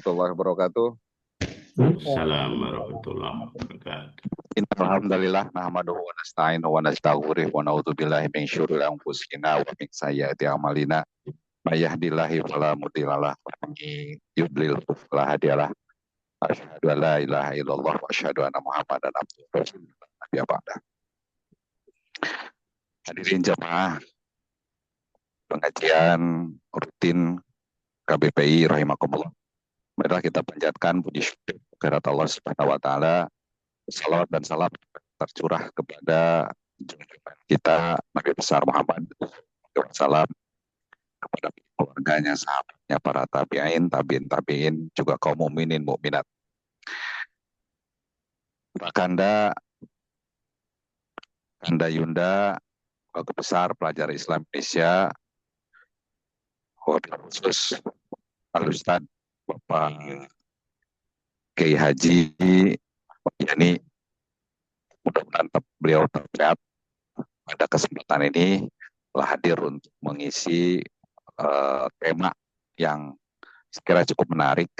warahmatullahi wabarakatuh. Assalamualaikum warahmatullahi wabarakatuh. Alhamdulillah nahmaduhu wa nasta'inu wa nastaghfiruh wa na'udzubillahi min syururi anfusina wa min sayyiati a'malina. May yahdihillahu fala mudhillalah wa may yudlil fala hadiyalah. Asyhadu an la ilaha illallah wa asyhadu anna Muhammadan abduhu wa rasuluh. Hadirin jamaah pengajian rutin KBPI rahimakumullah. Marilah kita panjatkan puji syukur kehadirat Allah Subhanahu wa taala. Salawat dan salam tercurah kepada junjungan kita Nabi besar Muhammad SAW, kepada keluarganya, sahabatnya, para tabi'in, tabi'in, juga kaum mukminin mukminat. Kanda Yunda, keluarga besar pelajar Islam Indonesia, wabil khusus Al-Ustadz Bapak Kiai Haji Yani, mudah-mudahan beliau tetap sehat. Pada kesempatan ini telah hadir untuk mengisi tema yang sekiranya cukup menarik,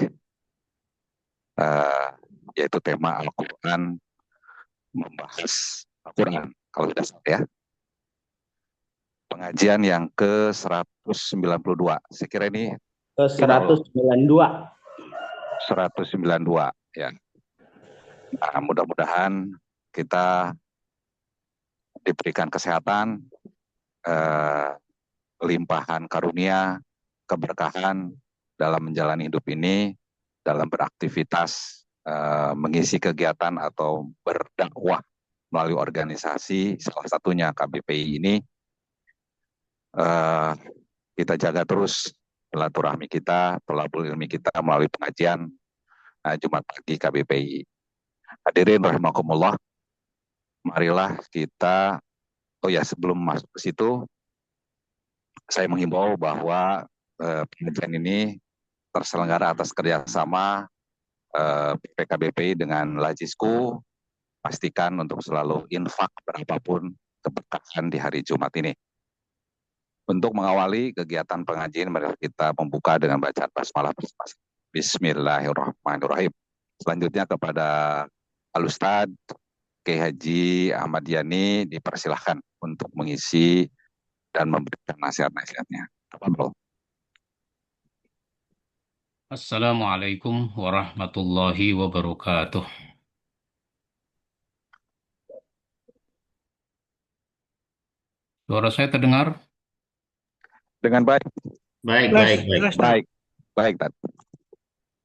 yaitu tema Al-Quran, membahas Al-Quran kalau tidak salah ya. Pengajian yang ke-192. Saya kira ini ke 192. 192 ya. Nah, mudah-mudahan kita diberikan kesehatan, limpahan karunia, keberkahan dalam menjalani hidup ini, dalam beraktivitas, mengisi kegiatan atau berdakwah melalui organisasi, salah satunya KBPI ini. Kita jaga terus silaturahmi kita, thalabul ilmi kita melalui pengajian Jumat pagi KBPI. Hadirin rahimakumullah, marilah kita, sebelum masuk ke situ, saya menghimbau bahwa pengajian ini terselenggara atas kerjasama PKBPI dengan Lajisku. Pastikan untuk selalu infak berapapun keberkahan di hari Jumat ini. Untuk mengawali kegiatan pengajian, mari kita membuka dengan bacaan basmalah bersama. Bismillahirrahmanirrahim. Selanjutnya kepada Al-Ustadz Kiai Haji Ahmad Yani dipersilahkan untuk mengisi dan memberikan nasihat-nasihatnya. Assalamualaikum warahmatullahi wabarakatuh. Suara saya terdengar? Dengan baik. Baik.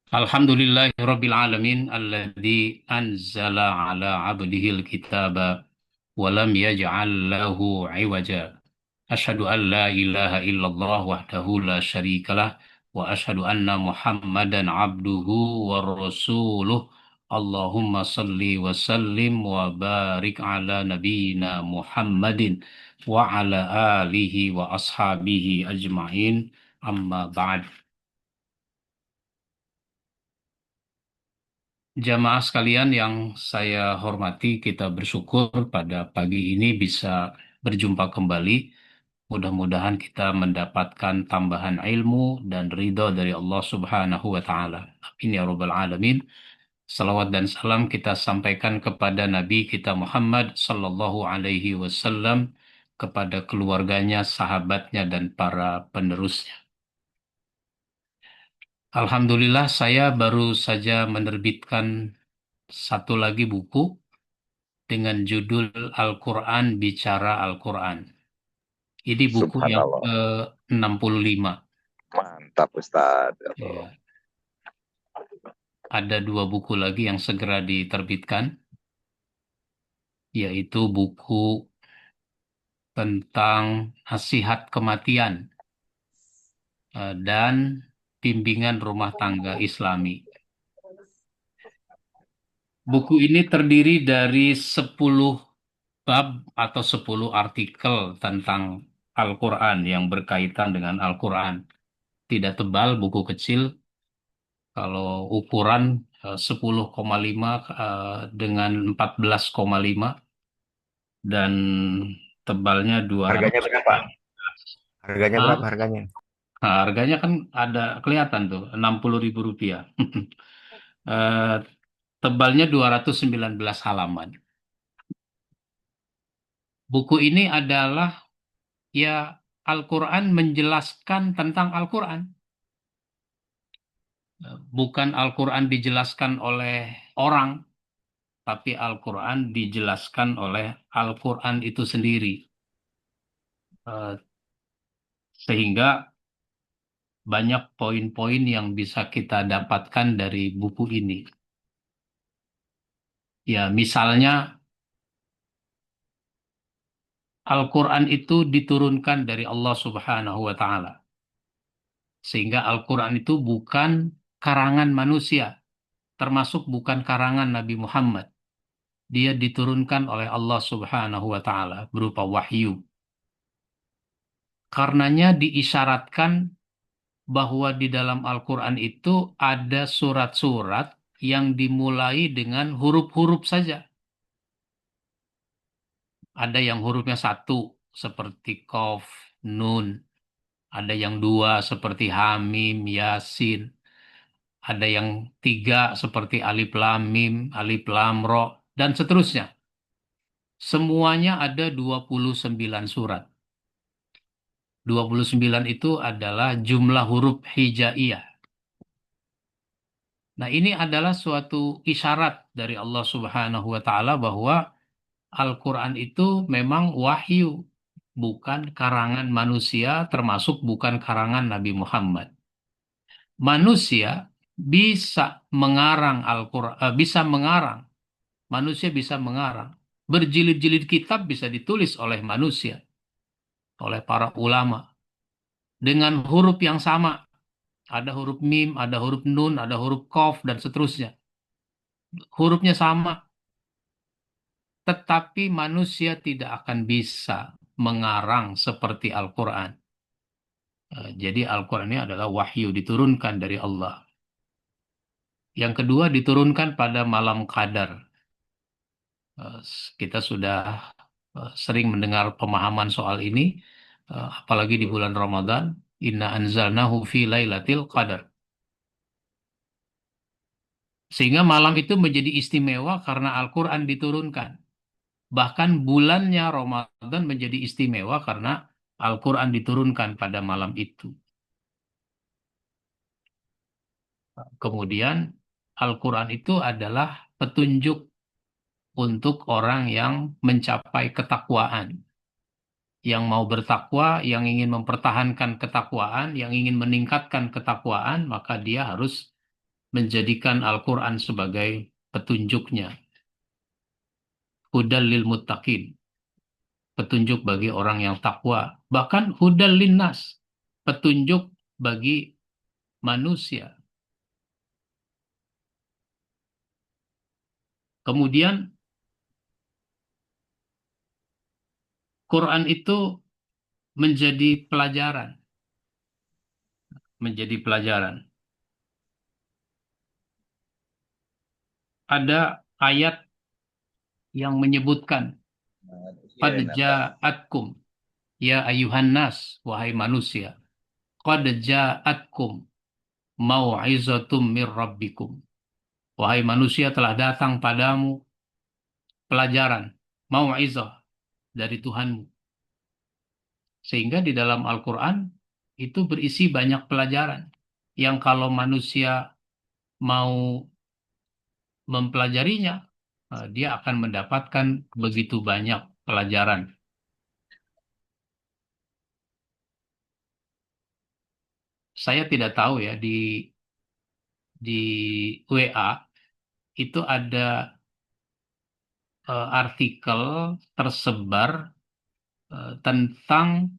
Alhamdulillahirabbil alamin alladzi anzala ala 'abdihil kitaba wa lam yaj'al lahu 'iwaja. Asyhadu an la ilaha illallah wahdahu la syarikalah wa asyhadu anna Muhammadan 'abduhu wa rasuluh. Allahumma salli wa sallim wa barik ala nabiyyina Muhammadin wa ala alihi wa ashabihi ajma'in. Amma ba'd. Jamaah sekalian yang saya hormati, kita bersyukur pada pagi ini bisa berjumpa kembali. Mudah-mudahan kita mendapatkan tambahan ilmu dan ridho dari Allah Subhanahu wa Ta'ala. Amin ya Rabbal 'Alamin. Salawat dan salam kita sampaikan kepada Nabi kita Muhammad Sallallahu Alaihi Wasallam, kepada keluarganya, sahabatnya, dan para penerusnya. Alhamdulillah, saya baru saja menerbitkan satu lagi buku dengan judul Al-Quran Bicara Al-Quran. Ini buku yang ke-65. Mantap Ustaz. Ya. Ada dua buku lagi yang segera diterbitkan, yaitu buku tentang nasihat kematian dan bimbingan rumah tangga Islami. Buku ini terdiri dari 10 bab atau 10 artikel tentang Al-Quran yang berkaitan dengan Al-Quran. Tidak tebal, buku kecil. Kalau ukuran 10,5 dengan 14,5 dan tebalnya 200. Harganya berapa? Harganya berapa harganya? Nah, harganya kan ada kelihatan tuh, 60.000 rupiah. Eh, Tebalnya 219 halaman. Buku ini adalah ya Al-Quran menjelaskan tentang Al-Quran. Bukan Al-Quran dijelaskan oleh orang, tapi Al-Quran dijelaskan oleh Al-Quran itu sendiri. Eh, Sehingga banyak poin-poin yang bisa kita dapatkan dari buku ini. Ya, misalnya Al-Quran itu diturunkan dari Allah Subhanahu wa Ta'ala, sehingga Al-Quran itu bukan karangan manusia, termasuk bukan karangan Nabi Muhammad. Dia diturunkan oleh Allah Subhanahu wa Ta'ala berupa wahyu. Karenanya diisyaratkan bahwa di dalam Al-Quran itu ada surat-surat yang dimulai dengan huruf-huruf saja. Ada yang hurufnya satu, seperti Qaf, Nun. Ada yang dua, seperti Hamim, Yasin. Ada yang tiga, seperti Alif Lam Mim, Alif Lam Ro, dan seterusnya. Semuanya ada 29 surat. 29 itu adalah jumlah huruf hijaiyah. Nah, ini adalah suatu isyarat dari Allah Subhanahu wa Ta'ala bahwa Al-Quran itu memang wahyu, bukan karangan manusia, termasuk bukan karangan Nabi Muhammad. Manusia bisa mengarang Al-Quran, bisa mengarang, manusia bisa mengarang. Berjilid-jilid kitab bisa ditulis oleh manusia, oleh para ulama, dengan huruf yang sama. Ada huruf mim, ada huruf nun, ada huruf kof, dan seterusnya. Hurufnya sama, tetapi manusia tidak akan bisa mengarang seperti Al-Quran. Jadi Al-Quran ini adalah wahyu diturunkan dari Allah. Yang kedua diturunkan pada malam qadar. Kita sudah sering mendengar pemahaman soal ini, apalagi di bulan Ramadan. Inna anzalnahu fi lailatul qadar. Sehingga malam itu menjadi istimewa karena Al-Quran diturunkan. Bahkan bulannya Ramadan menjadi istimewa karena Al-Quran diturunkan pada malam itu. Kemudian Al-Quran itu adalah petunjuk untuk orang yang mencapai ketakwaan. Yang mau bertakwa, yang ingin mempertahankan ketakwaan, yang ingin meningkatkan ketakwaan, maka dia harus menjadikan Al-Quran sebagai petunjuknya. Hudal lil muttaqin, petunjuk bagi orang yang takwa. Bahkan hudal linnas, petunjuk bagi manusia. Kemudian Quran itu menjadi pelajaran, menjadi pelajaran. Ada ayat yang menyebutkan qad ja'atkum ya ayuhan nas, wahai manusia, qad ja'atkum mau'izatum mir rabbikum. Wahai manusia, telah datang padamu pelajaran, mau'izah dari Tuhanmu. Sehingga di dalam Al-Quran itu berisi banyak pelajaran yang kalau manusia mau mempelajarinya, dia akan mendapatkan begitu banyak pelajaran. Saya tidak tahu ya di WA itu ada artikel tersebar tentang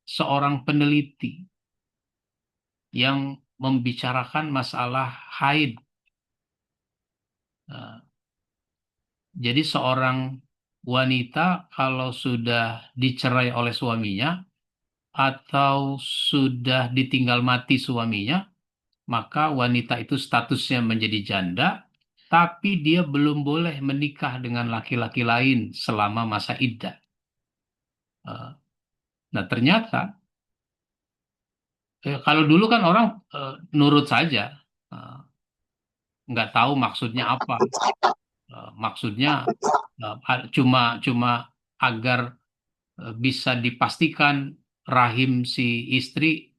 seorang peneliti yang membicarakan masalah haid. Jadi seorang wanita kalau sudah dicerai oleh suaminya atau sudah ditinggal mati suaminya, maka wanita itu statusnya menjadi janda, tapi dia belum boleh menikah dengan laki-laki lain selama masa iddah. Eh, Nah, ternyata Kalau dulu kan orang nurut saja, eh, nggak tahu maksudnya apa. Maksudnya cuma cuma agar bisa dipastikan rahim si istri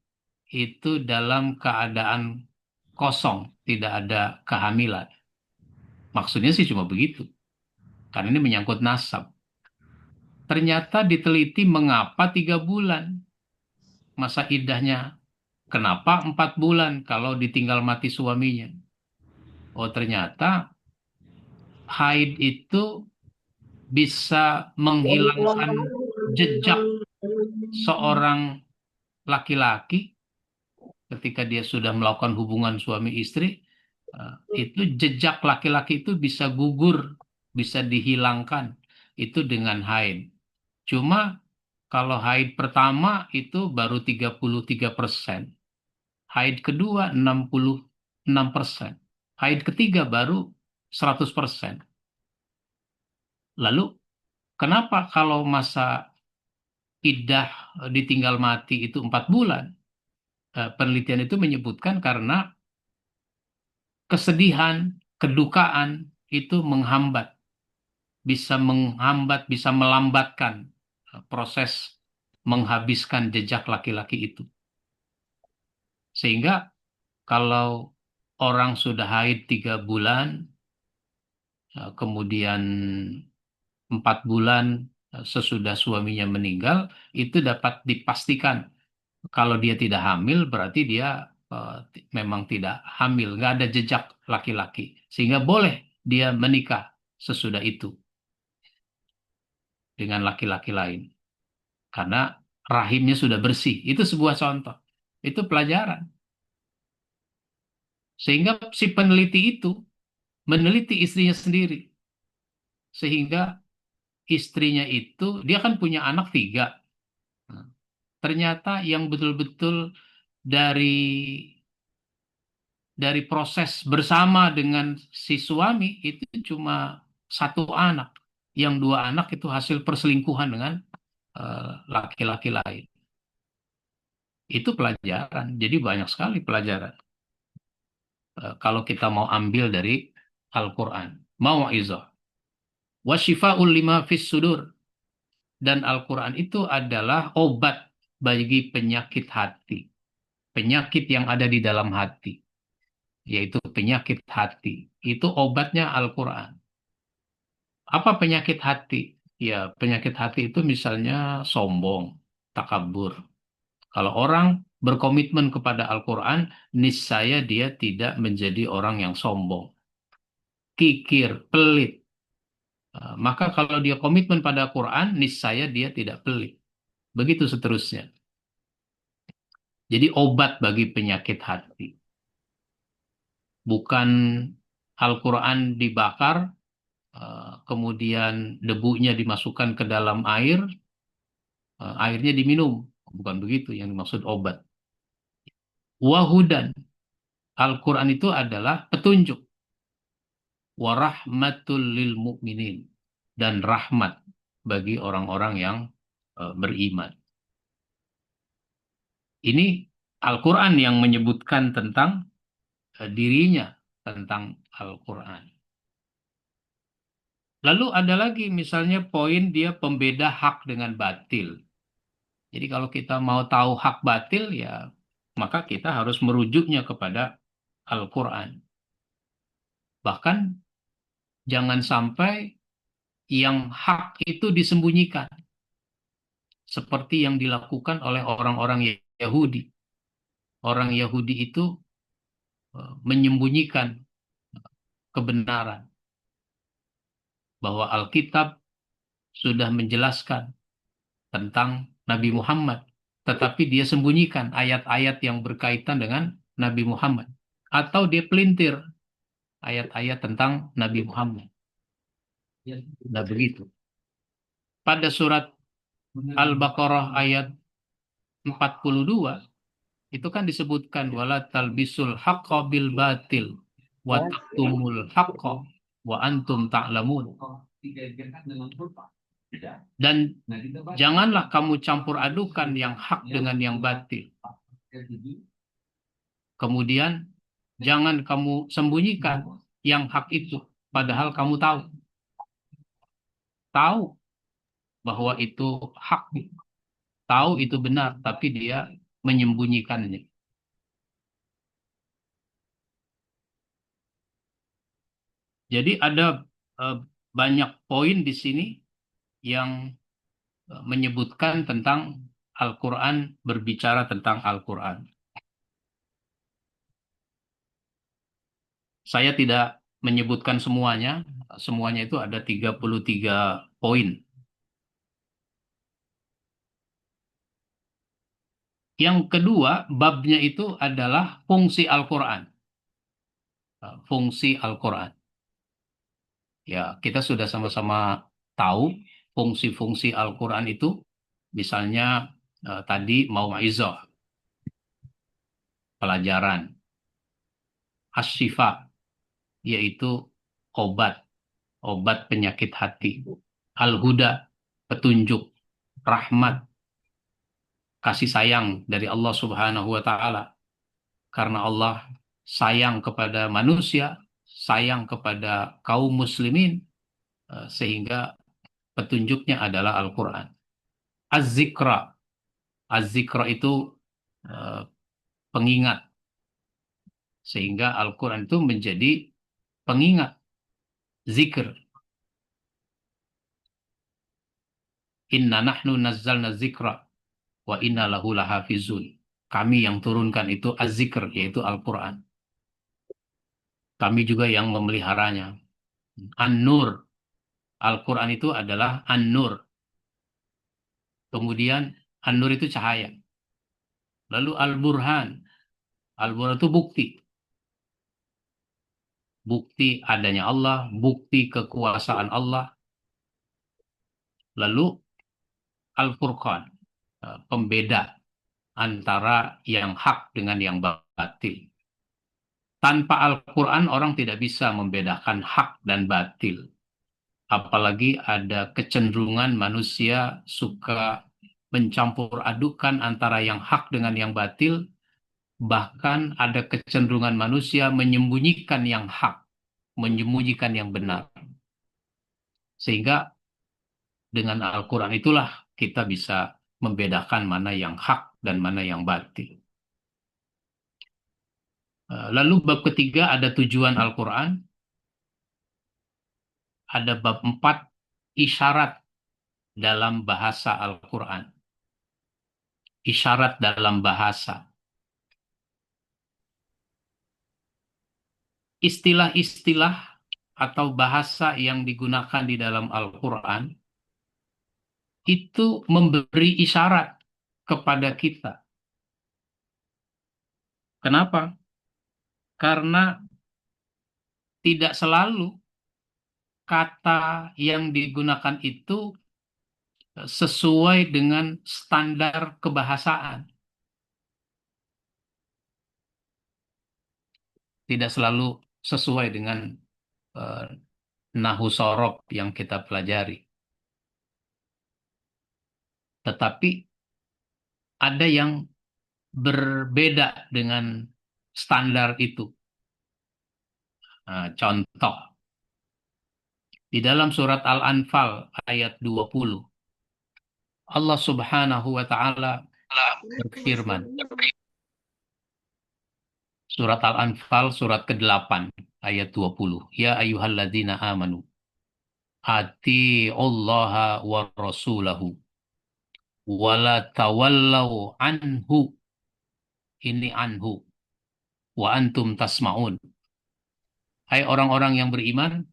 itu dalam keadaan kosong, tidak ada kehamilan. Maksudnya sih cuma begitu, karena ini menyangkut nasab. Ternyata diteliti mengapa 3 bulan masa iddahnya, kenapa 4 bulan kalau ditinggal mati suaminya. Oh ternyata haid itu bisa menghilangkan jejak seorang laki-laki ketika dia sudah melakukan hubungan suami istri, itu jejak laki-laki itu bisa gugur, bisa dihilangkan itu dengan haid. Cuma kalau haid pertama itu baru 33%, haid kedua 66%, haid ketiga baru 100%. Lalu kenapa kalau masa iddah ditinggal mati itu 4 bulan? Penelitian itu menyebutkan karena kesedihan, kedukaan itu menghambat, bisa melambatkan proses menghabiskan jejak laki-laki itu. Sehingga kalau orang sudah haid 3 bulan, kemudian 4 bulan sesudah suaminya meninggal, itu dapat dipastikan kalau dia tidak hamil berarti dia memang tidak hamil, nggak ada jejak laki-laki, sehingga boleh dia menikah sesudah itu dengan laki-laki lain karena rahimnya sudah bersih. Itu sebuah contoh, itu pelajaran. Sehingga si peneliti itu meneliti istrinya sendiri, sehingga istrinya itu dia kan punya anak 3. Nah, ternyata yang betul-betul dari proses bersama dengan si suami itu cuma 1 anak. Yang 2 anak itu hasil perselingkuhan dengan laki-laki lain. Itu pelajaran. Jadi banyak sekali pelajaran. Kalau kita mau ambil dari Al-Quran. Mau'izah. Wa syifa'ul lima fis sudur. Dan Al-Quran itu adalah obat bagi penyakit hati. Penyakit yang ada di dalam hati. Yaitu penyakit hati. Itu obatnya Al-Quran. Apa penyakit hati? Ya, penyakit hati itu misalnya sombong, takabur. Kalau orang berkomitmen kepada Al-Quran, niscaya dia tidak menjadi orang yang sombong, kikir, pelit. Maka kalau dia komitmen pada Al-Quran, niscaya dia tidak pelit. Begitu seterusnya. Jadi obat bagi penyakit hati. Bukan Al-Quran dibakar, kemudian debunya dimasukkan ke dalam air, airnya diminum. Bukan begitu yang dimaksud obat. Wahudan. Al-Quran itu adalah petunjuk. Warahmatul lil mu'minin. Dan rahmat bagi orang-orang yang beriman. Ini Al-Quran yang menyebutkan tentang dirinya, tentang Al-Quran. Lalu ada lagi misalnya poin dia pembeda hak dengan batil. Jadi kalau kita mau tahu hak batil ya maka kita harus merujuknya kepada Al-Quran. Bahkan jangan sampai yang hak itu disembunyikan. Seperti yang dilakukan oleh orang-orang Yahudi. Orang Yahudi itu menyembunyikan kebenaran. Bahwa Alkitab sudah menjelaskan tentang Nabi Muhammad. Tetapi dia sembunyikan ayat-ayat yang berkaitan dengan Nabi Muhammad. Atau dia pelintir ayat-ayat tentang Nabi Muhammad. Nah begitu. Pada surat Al-Baqarah ayat 42 itu kan disebutkan wala talbisul haqqo bil batil wa taktumul haqqo wa antum ta'lamun. Dan janganlah kamu campur adukan yang hak dengan yang batil. Kemudian jangan kamu sembunyikan yang hak itu, padahal kamu tahu, tahu bahwa itu hak, tahu itu benar, tapi dia menyembunyikannya. Jadi ada eh, banyak poin di sini yang menyebutkan tentang Al-Quran, berbicara tentang Al-Quran. Saya tidak menyebutkan semuanya, semuanya itu ada 33 poin. Yang kedua, babnya itu adalah fungsi Al-Quran. Fungsi Al-Quran. Ya, kita sudah sama-sama tahu fungsi-fungsi Al-Quran itu, misalnya tadi mau'izah, pelajaran, asyifa, yaitu obat, obat penyakit hati, al-huda, petunjuk, rahmat, kasih sayang dari Allah Subhanahu wa Ta'ala. Karena Allah sayang kepada manusia, sayang kepada kaum muslimin, sehingga petunjuknya adalah Al-Quran. Az-Zikra, Az-Zikra itu eh, pengingat, sehingga Al-Quran itu menjadi pengingat, zikr. Inna nahnu nazzalna zikra wa inna lahu lahafizun. Kami yang turunkan itu az-zikr, yaitu Al-Quran. Kami juga yang memeliharanya. An-Nur, Al-Quran itu adalah An-Nur. Kemudian An-Nur itu cahaya. Lalu Al-Burhan, Al-Burhan itu bukti. Bukti adanya Allah, bukti kekuasaan Allah. Lalu Al-Furqan, pembeda antara yang hak dengan yang batil. Tanpa Al-Quran orang tidak bisa membedakan hak dan batil. Apalagi ada kecenderungan manusia suka mencampur adukan antara yang hak dengan yang batil. Bahkan ada kecenderungan manusia menyembunyikan yang hak, menyembunyikan yang benar. Sehingga dengan Al-Quran itulah kita bisa membedakan mana yang hak dan mana yang batil. Lalu bab ketiga ada tujuan Al-Quran. Ada bab 4 isyarat dalam bahasa Al-Quran. Isyarat dalam bahasa. Istilah-istilah atau bahasa yang digunakan di dalam Al-Quran itu memberi isyarat kepada kita. Kenapa? Karena tidak selalu kata yang digunakan itu sesuai dengan standar kebahasaan. Tidak selalu sesuai dengan uh, nahu sorob yang kita pelajari. Tetapi ada yang berbeda dengan standar itu. Contoh, di dalam surat Al-Anfal ayat 20, Allah Subhanahu wa Ta'ala berfirman. Surat Al-Anfal surat ke-8 ayat 20. Ya ayyuhalladzina amanu ati'ullaha wa rasulahu wa la tawallau anhu. Ini anhu wa antum tasma'un. Hai orang-orang yang beriman,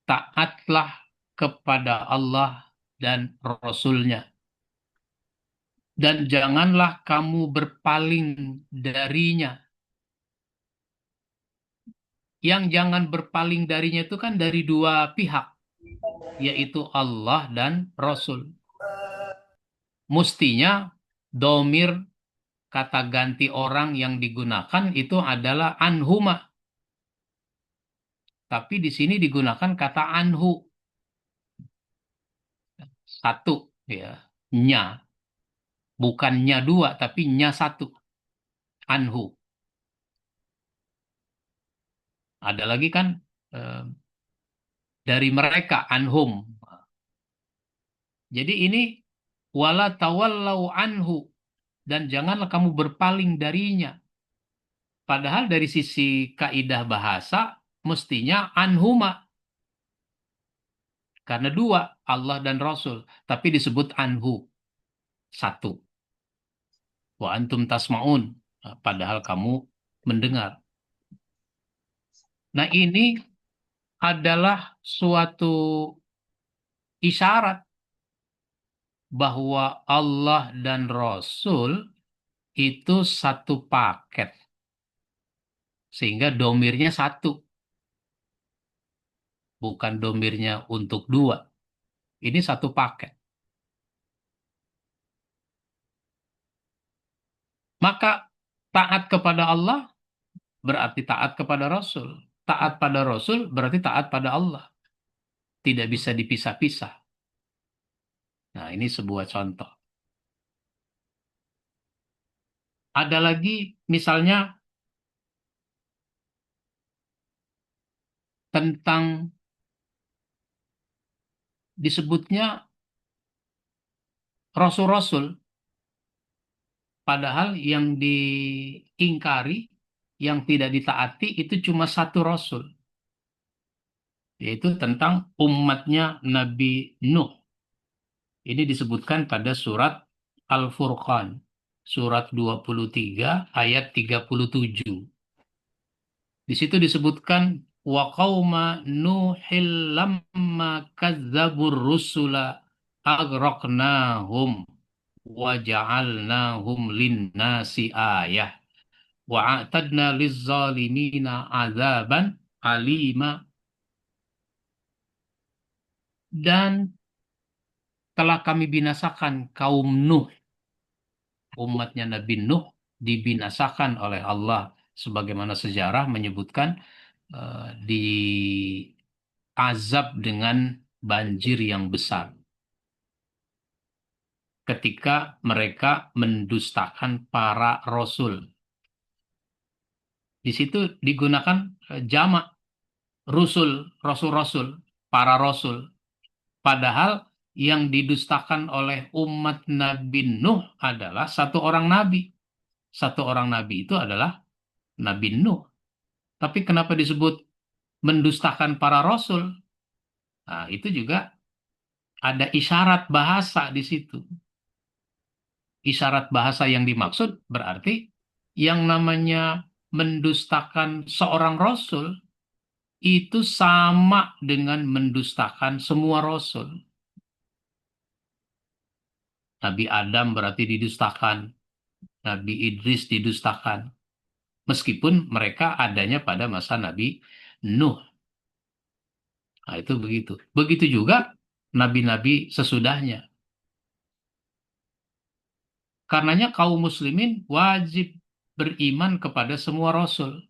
taatlah kepada Allah dan Rasul-Nya. Dan janganlah kamu berpaling darinya. Yang jangan berpaling darinya itu kan dari dua pihak, yaitu Allah dan Rasul. Mestinya domir kata ganti orang yang digunakan itu adalah anhuma. Tapi di sini digunakan kata anhu. Satu, ya, nya. Bukan nya dua, tapi nya satu. anhu. Ada lagi kan eh, dari mereka, anhum. Jadi ini wala tawallau anhu, dan janganlah kamu berpaling darinya. Padahal dari sisi kaidah bahasa mestinya anhuma, karena dua, Allah dan Rasul, tapi disebut anhu, satu. Wa antum tasma'un, padahal kamu mendengar. Nah, ini adalah suatu isyarat bahwa Allah dan Rasul itu satu paket, sehingga domirnya satu, bukan domirnya untuk dua. Ini satu paket. Maka taat kepada Allah berarti taat kepada Rasul. Taat pada Rasul berarti taat pada Allah. Tidak bisa dipisah-pisah. Nah, ini sebuah contoh. Ada lagi misalnya tentang disebutnya Rasul-Rasul, padahal yang diingkari, yang tidak ditaati itu cuma satu Rasul, yaitu tentang umatnya Nabi Nuh. Ini disebutkan pada surat Al-Furqan, surat 23 ayat 37. Di situ disebutkan wa qauma nuhil lamma kazzabur rusula agraqnahum wa ja'alnahum linnasi ayah wa a'tadna lizzalimina azaban alima. Dan telah kami binasakan kaum Nuh, umatnya Nabi Nuh dibinasakan oleh Allah, sebagaimana sejarah menyebutkan diazab dengan banjir yang besar ketika mereka mendustakan para rasul. Di situ digunakan jamak rusul, rasul-rasul, para rasul. Padahal yang didustakan oleh umat Nabi Nuh adalah satu orang nabi. Satu orang nabi itu adalah Nabi Nuh. Tapi kenapa disebut mendustakan para rasul? Nah, itu juga ada isyarat bahasa di situ. Isyarat bahasa yang dimaksud berarti yang namanya mendustakan seorang rasul itu sama dengan mendustakan semua rasul. Nabi Adam berarti didustakan, Nabi Idris didustakan, meskipun mereka adanya pada masa Nabi Nuh. Nah, itu begitu. Begitu juga nabi-nabi sesudahnya. Karenanya kaum muslimin wajib beriman kepada semua rasul.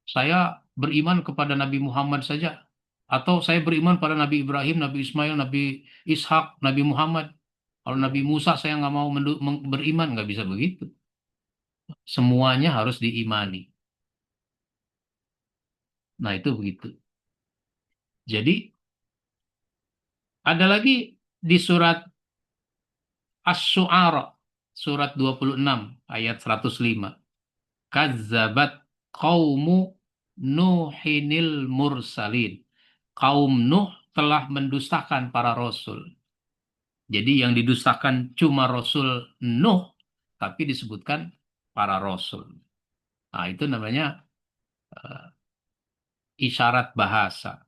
Saya beriman kepada Nabi Muhammad saja, atau saya beriman pada Nabi Ibrahim, Nabi Ismail, Nabi Ishak, Nabi Muhammad. Kalau Nabi Musa saya nggak mau beriman, nggak bisa begitu. Semuanya harus diimani. Nah, itu begitu. Jadi ada lagi di surat Asy-Syu'ara, surat 26 ayat 105. Kazzabat qaumu Nuhinil mursalin. Kaum Nuh telah mendustakan para rasul. Jadi yang didustakan cuma Rasul Nuh, tapi disebutkan para rasul. Nah, itu namanya isyarat bahasa.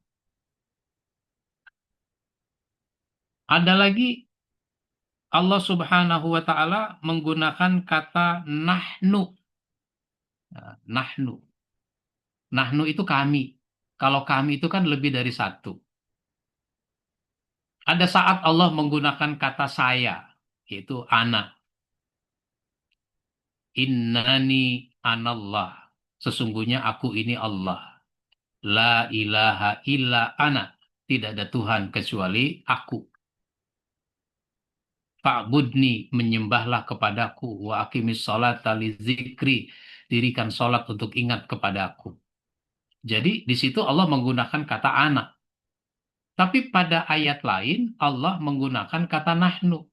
Ada lagi Allah Subhanahu wa taala menggunakan kata nahnu. Nah, nahnu. Nahnu itu kami. Kalau kami itu kan lebih dari satu. Ada saat Allah menggunakan kata saya, yaitu ana. Innani anallah. Sesungguhnya aku ini Allah. La ilaha illa ana. Tidak ada Tuhan kecuali aku. Fa'budni, menyembahlah kepadaku. Wa aqimis sholata li dzikri, dirikan sholat untuk ingat kepadaku. Jadi di situ Allah menggunakan kata anak. Tapi pada ayat lain Allah menggunakan kata nahnu.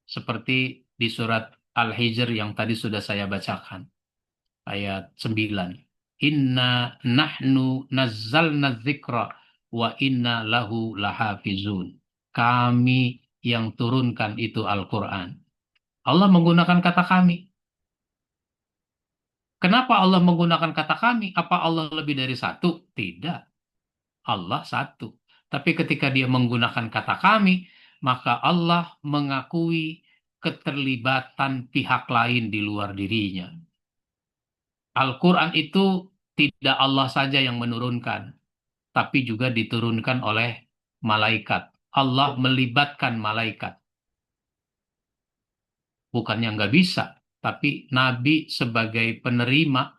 Seperti di surat Al-Hijr yang tadi sudah saya bacakan. Ayat 9. Inna nahnu nazzalna dzikra wa inna lahu lahafizun. Kami yang turunkan itu Al-Quran. Allah menggunakan kata kami. Kenapa Allah menggunakan kata kami? Apa Allah lebih dari satu? Tidak. Allah satu. Tapi ketika dia menggunakan kata kami, maka Allah mengakui keterlibatan pihak lain di luar dirinya. Al-Quran itu tidak Allah saja yang menurunkan, tapi juga diturunkan oleh malaikat. Allah melibatkan malaikat. Bukannya nggak bisa, tapi Nabi sebagai penerima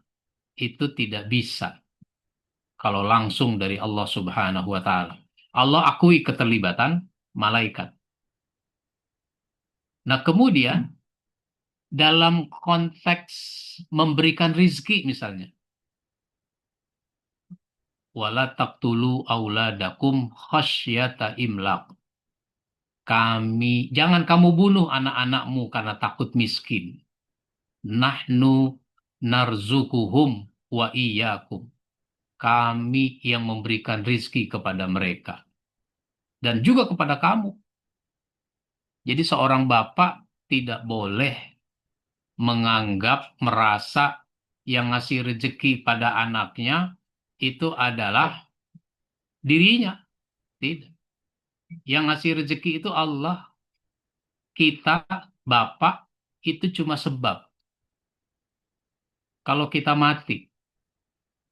itu tidak bisa kalau langsung dari Allah Subhanahu wa Ta'ala. Allah akui keterlibatan malaikat. Nah, kemudian dalam konteks memberikan rizki misalnya, wala taqtulu auladakum khasyata imlaq. Jangan kamu bunuh anak-anakmu karena takut miskin. Nahnu narzukuhum wa iyyakum. Kami yang memberikan rizki kepada mereka. Dan juga kepada kamu. Jadi seorang bapak tidak boleh menganggap, merasa yang ngasih rezeki pada anaknya itu adalah dirinya. Tidak. Yang ngasih rezeki itu Allah. Kita, bapak, itu cuma sebab. Kalau kita mati,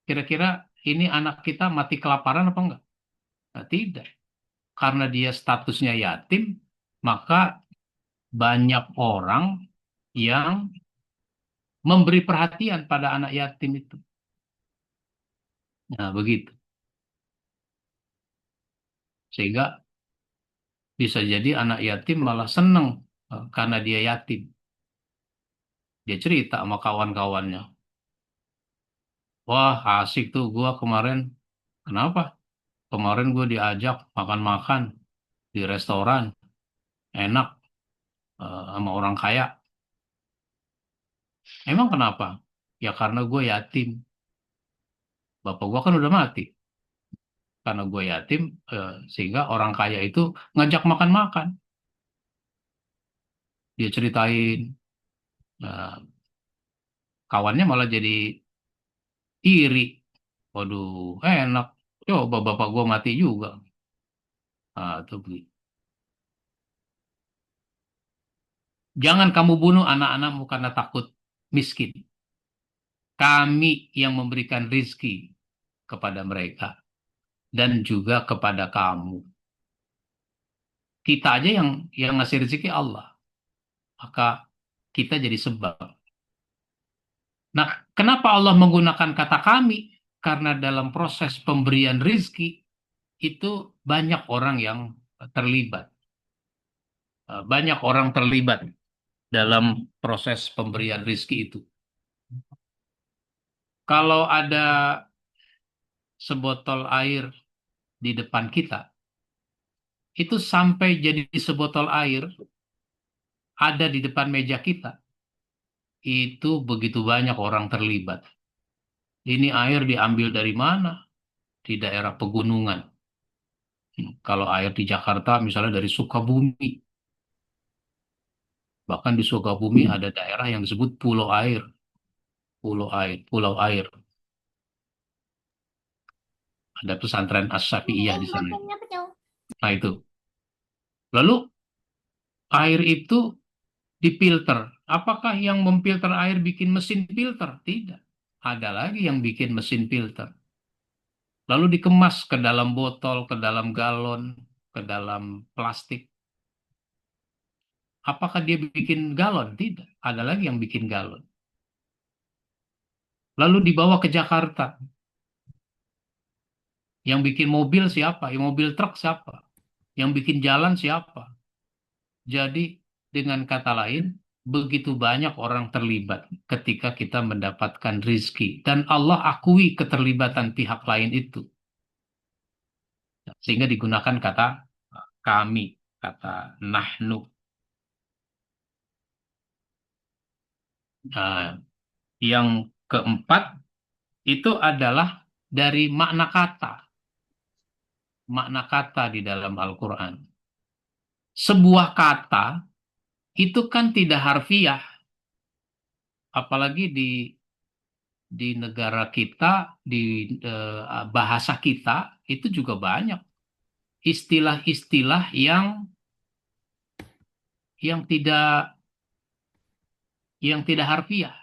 kira-kira ini anak kita mati kelaparan apa enggak? Nah, tidak. Karena dia statusnya yatim, maka banyak orang yang memberi perhatian pada anak yatim itu. Nah, begitu. Sehingga bisa jadi anak yatim malah senang karena dia yatim. Dia cerita sama kawan-kawannya. Wah, asik tuh gua kemarin. Kenapa? Kemarin gue diajak makan-makan di restoran. Enak sama orang kaya. Emang kenapa? Ya karena gue yatim. Bapak gue kan udah mati. Karena gue yatim, sehingga orang kaya itu ngajak makan-makan. Dia ceritain, eh, kawannya malah jadi iri. Waduh, enak. Coba bapak gue mati juga. Ah, tuh begitu. Jangan kamu bunuh anak-anakmu karena takut miskin. Kami yang memberikan rizki kepada mereka. Dan juga kepada kamu. Kita aja yang ngasih rezeki Allah. Maka kita jadi sebab. Nah, kenapa Allah menggunakan kata kami? Karena dalam proses pemberian rizki itu banyak orang yang terlibat. Banyak orang terlibat dalam proses pemberian rizki itu. Kalau ada sebotol air di depan kita, itu sampai jadi sebotol air ada di depan meja kita, itu begitu banyak orang terlibat. Ini air diambil dari mana? Di daerah pegunungan. Kalau air di Jakarta misalnya dari Sukabumi. Bahkan di Sukabumi ada daerah yang disebut Pulau Air. Pulau Air, Pulau Air. Ada pesantren As-Syafi'iyah di sana. Nah itu. Lalu air itu difilter. Apakah yang memfilter air bikin mesin filter? Tidak. Ada lagi yang bikin mesin filter. Lalu dikemas ke dalam botol, ke dalam galon, ke dalam plastik. Apakah dia bikin galon? Tidak. Ada lagi yang bikin galon. Lalu dibawa ke Jakarta. Yang bikin mobil siapa? Yang mobil truk siapa? Yang bikin jalan siapa? Jadi dengan kata lain, begitu banyak orang terlibat ketika kita mendapatkan rizki. Dan Allah akui keterlibatan pihak lain itu. Sehingga digunakan kata kami, kata nahnu. Nah, yang keempat itu adalah dari makna kata. Makna kata di dalam Al-Quran. Sebuah kata itu kan tidak harfiah, apalagi di negara kita, di bahasa kita itu juga banyak istilah-istilah yang tidak yang tidak harfiah.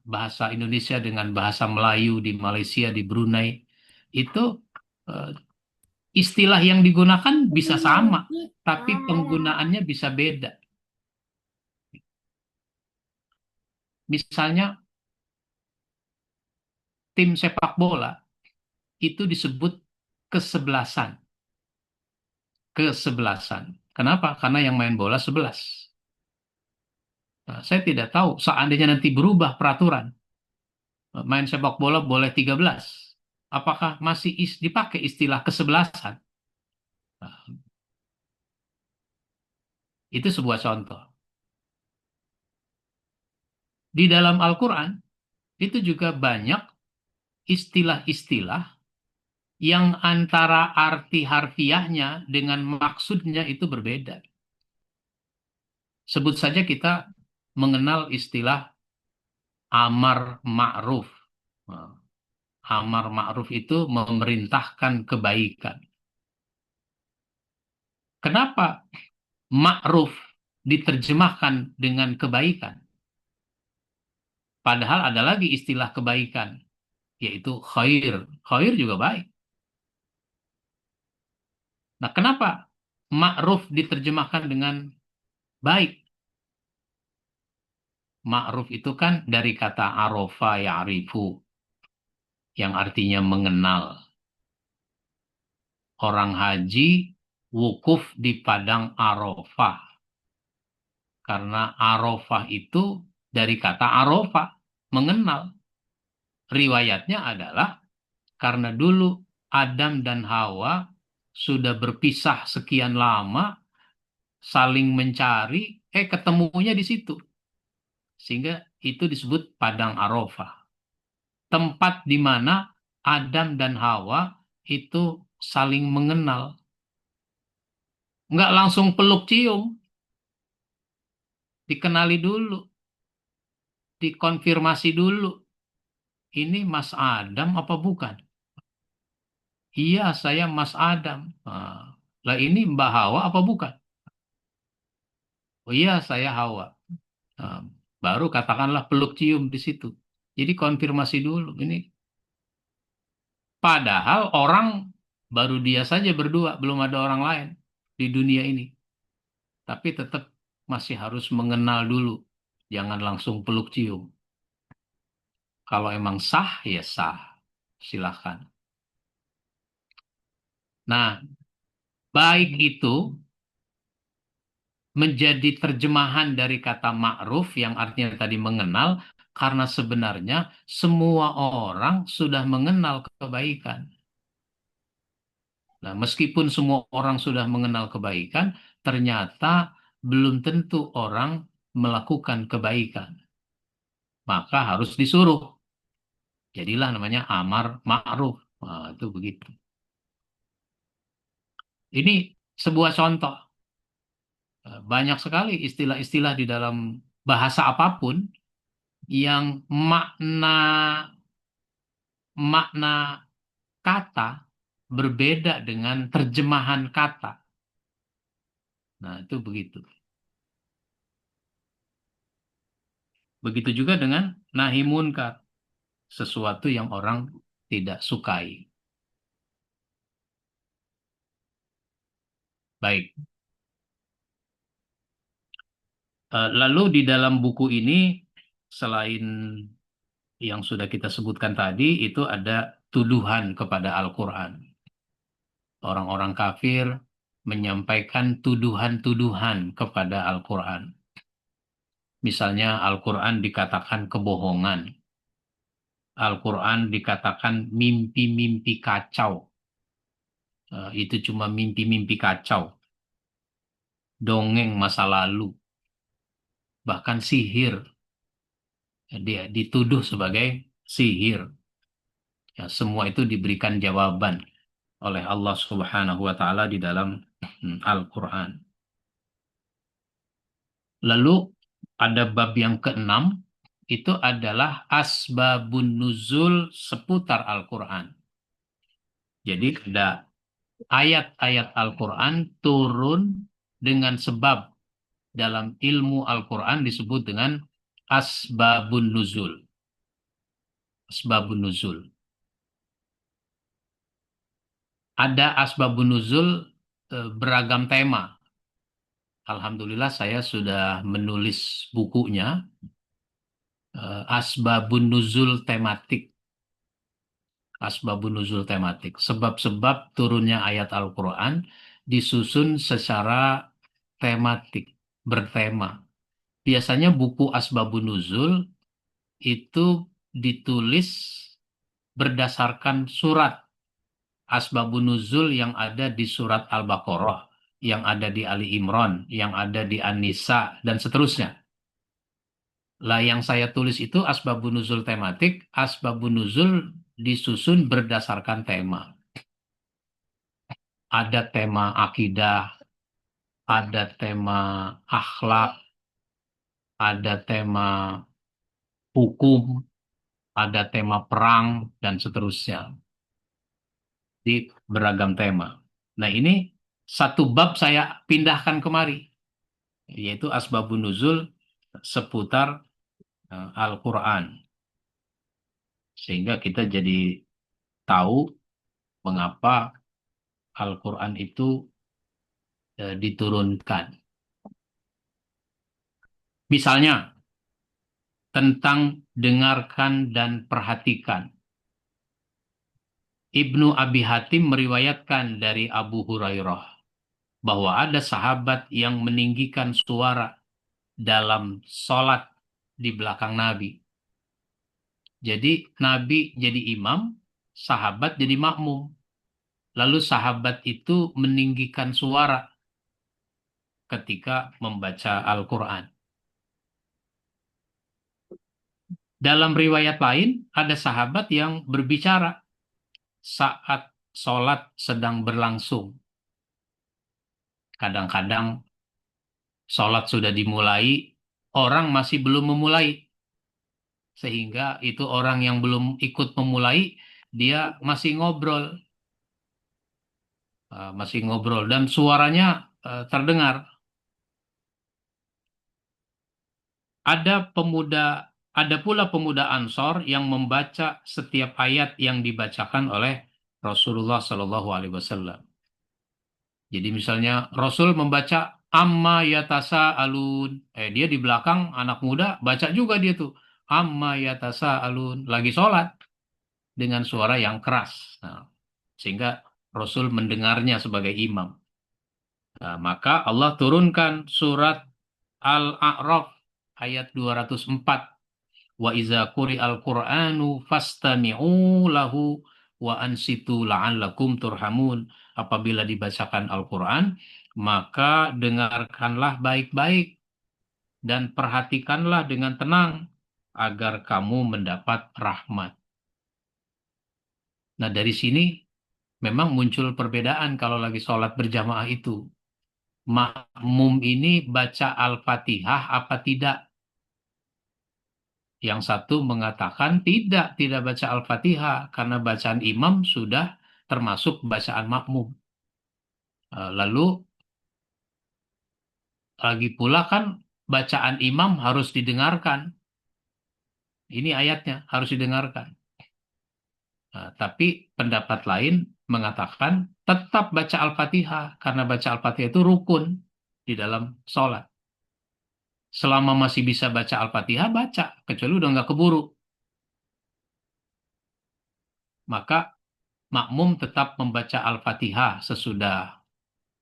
Bahasa Indonesia dengan bahasa Melayu di Malaysia, di Brunei itu eh, istilah yang digunakan bisa sama, tapi penggunaannya bisa beda. Misalnya tim sepak bola itu disebut kesebelasan. Kesebelasan. Kenapa? Karena yang main bola 11. Nah, saya tidak tahu seandainya nanti berubah peraturan, main sepak bola boleh 13. Apakah masih dipakai istilah kesebelasan? Nah, itu sebuah contoh. Di dalam Al-Quran, itu juga banyak istilah-istilah yang antara arti harfiahnya dengan maksudnya itu berbeda. Sebut saja kita mengenal istilah amar ma'ruf. Nah, amar ma'ruf itu memerintahkan kebaikan. Kenapa ma'ruf diterjemahkan dengan kebaikan? Padahal ada lagi istilah kebaikan, yaitu khair. Khair juga baik. Nah, kenapa ma'ruf diterjemahkan dengan baik? Ma'ruf itu kan dari kata arofa ya'rifu, yang artinya mengenal. Orang haji wukuf di padang Arafah. Karena Arafah itu dari kata Arafah, mengenal. Riwayatnya adalah karena dulu Adam dan Hawa sudah berpisah sekian lama, saling mencari, ketemunya di situ. Sehingga itu disebut padang Arafah. Tempat di mana Adam dan Hawa itu saling mengenal. Nggak langsung peluk cium, dikenali dulu, dikonfirmasi dulu. Ini Mas Adam apa bukan? Iya, saya Mas Adam. Nah, lah ini Mbak Hawa apa bukan? Oh iya, saya Hawa. Nah, baru katakanlah peluk cium di situ. Jadi konfirmasi dulu. Ini padahal orang baru dia saja berdua, belum ada orang lain di dunia ini. Tapi tetap masih harus mengenal dulu. Jangan langsung peluk cium. Kalau emang sah, ya sah. Silahkan. Nah, baik itu menjadi terjemahan dari kata ma'ruf yang artinya tadi mengenal, karena sebenarnya semua orang sudah mengenal kebaikan. Nah, meskipun semua orang sudah mengenal kebaikan, ternyata belum tentu orang melakukan kebaikan. Maka harus disuruh. Jadilah namanya amar ma'ruf. Nah, itu begitu. Ini sebuah contoh. Banyak sekali istilah-istilah di dalam bahasa apapun yang makna makna kata berbeda dengan terjemahan kata. Nah, itu begitu. Begitu juga dengan nahi munkar, sesuatu yang orang tidak sukai. Baik. Lalu di dalam buku ini, selain yang sudah kita sebutkan tadi, itu ada tuduhan kepada Al-Quran. Orang-orang kafir menyampaikan tuduhan-tuduhan kepada Al-Quran. Misalnya Al-Quran dikatakan kebohongan, Al-Quran dikatakan mimpi-mimpi kacau. Itu cuma mimpi-mimpi kacau, dongeng masa lalu, bahkan sihir. Dia dituduh sebagai sihir. Ya, semua itu diberikan jawaban oleh Allah Subhanahu wa taala di dalam Al-Qur'an. Lalu ada bab yang keenam, itu adalah asbabun nuzul seputar Al-Qur'an. Jadi ada ayat-ayat Al-Qur'an turun dengan sebab. Dalam ilmu Al-Qur'an disebut dengan asbabun nuzul. Asbabun nuzul. Ada asbabun nuzul beragam tema. Alhamdulillah saya sudah menulis bukunya, asbabun nuzul tematik. Asbabun nuzul tematik. Sebab-sebab turunnya ayat Al-Quran disusun secara tematik, bertema. Biasanya buku asbabun nuzul itu ditulis berdasarkan surat. Asbabun nuzul yang ada di surat Al-Baqarah, yang ada di Ali Imran, yang ada di An-Nisa, dan seterusnya. Lah yang saya tulis itu asbabun nuzul tematik, asbabun nuzul disusun berdasarkan tema. Ada tema akidah, ada tema akhlak, ada tema hukum, ada tema perang, dan seterusnya. Di beragam tema. Nah ini satu bab saya pindahkan kemari, yaitu asbabun nuzul seputar Al-Quran. Sehingga kita jadi tahu mengapa Al-Quran itu diturunkan. Misalnya, tentang dengarkan dan perhatikan. Ibnu Abi Hatim meriwayatkan dari Abu Hurairah bahwa ada sahabat yang meninggikan suara dalam sholat di belakang Nabi. Jadi Nabi jadi imam, sahabat jadi makmum. Lalu sahabat itu meninggikan suara ketika membaca Al-Quran. Dalam riwayat lain, ada sahabat yang berbicara saat sholat sedang berlangsung. Kadang-kadang sholat sudah dimulai, orang masih belum memulai. Sehingga itu orang yang belum ikut memulai, dia masih ngobrol. Masih ngobrol dan suaranya terdengar. Ada pula pemuda Ansor yang membaca setiap ayat yang dibacakan oleh Rasulullah Shallallahu Alaihi Wasallam. Jadi misalnya Rasul membaca amma yatasa alun, dia di belakang anak muda baca juga dia tuh amma yatasa alun, lagi sholat dengan suara yang keras. Nah, sehingga Rasul mendengarnya sebagai imam. Nah, maka Allah turunkan surat Al-A'raf ayat 204. Wa iza quri'al Qur'anu fastami'u lahu wa ansitu la'allakum turhamun. Apabila dibacakan Al-Quran, maka dengarkanlah baik-baik dan perhatikanlah dengan tenang agar kamu mendapat rahmat. Nah, dari sini memang muncul perbedaan kalau lagi sholat berjamaah itu. Makmum ini baca Al-Fatihah apa tidak? Yang satu mengatakan tidak baca Al-Fatihah karena bacaan imam sudah termasuk bacaan makmum. Lalu lagi pula kan bacaan imam harus didengarkan. Ini ayatnya harus didengarkan. Tapi pendapat lain mengatakan tetap baca Al-Fatihah karena baca Al-Fatihah itu rukun di dalam sholat. Selama masih bisa baca Al-Fatihah, baca. Kecuali udah nggak keburu. Maka makmum tetap membaca Al-Fatihah sesudah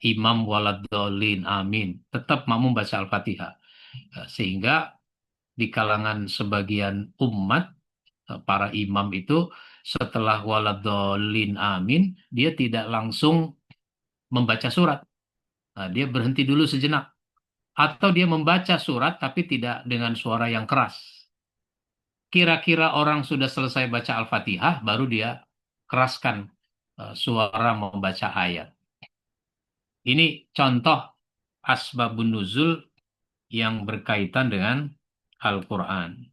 imam waladhdallin, amin. Tetap makmum baca Al-Fatihah. Sehingga di kalangan sebagian umat, para imam itu setelah waladhdallin, amin, dia tidak langsung membaca surat. Nah, dia berhenti dulu sejenak. Atau dia membaca surat tapi tidak dengan suara yang keras. Kira-kira orang sudah selesai baca Al-Fatihah, baru dia keraskan suara membaca ayat. Ini contoh asbabun nuzul yang berkaitan dengan Al-Quran.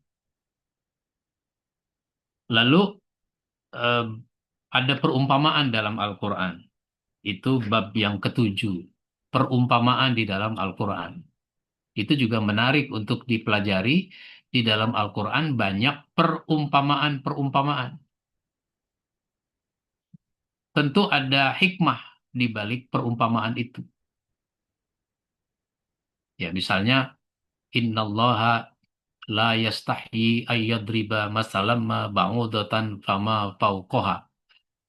Lalu eh, ada perumpamaan dalam Al-Quran. Itu bab yang ketujuh. Perumpamaan di dalam Al-Quran. Itu juga menarik untuk dipelajari. Di dalam Al-Quran banyak perumpamaan-perumpamaan. Tentu ada hikmah di balik perumpamaan itu. Ya, misalnya, Innallaha la yastahyi ayyadriba masalam ma ba'udatan fama fauqoha.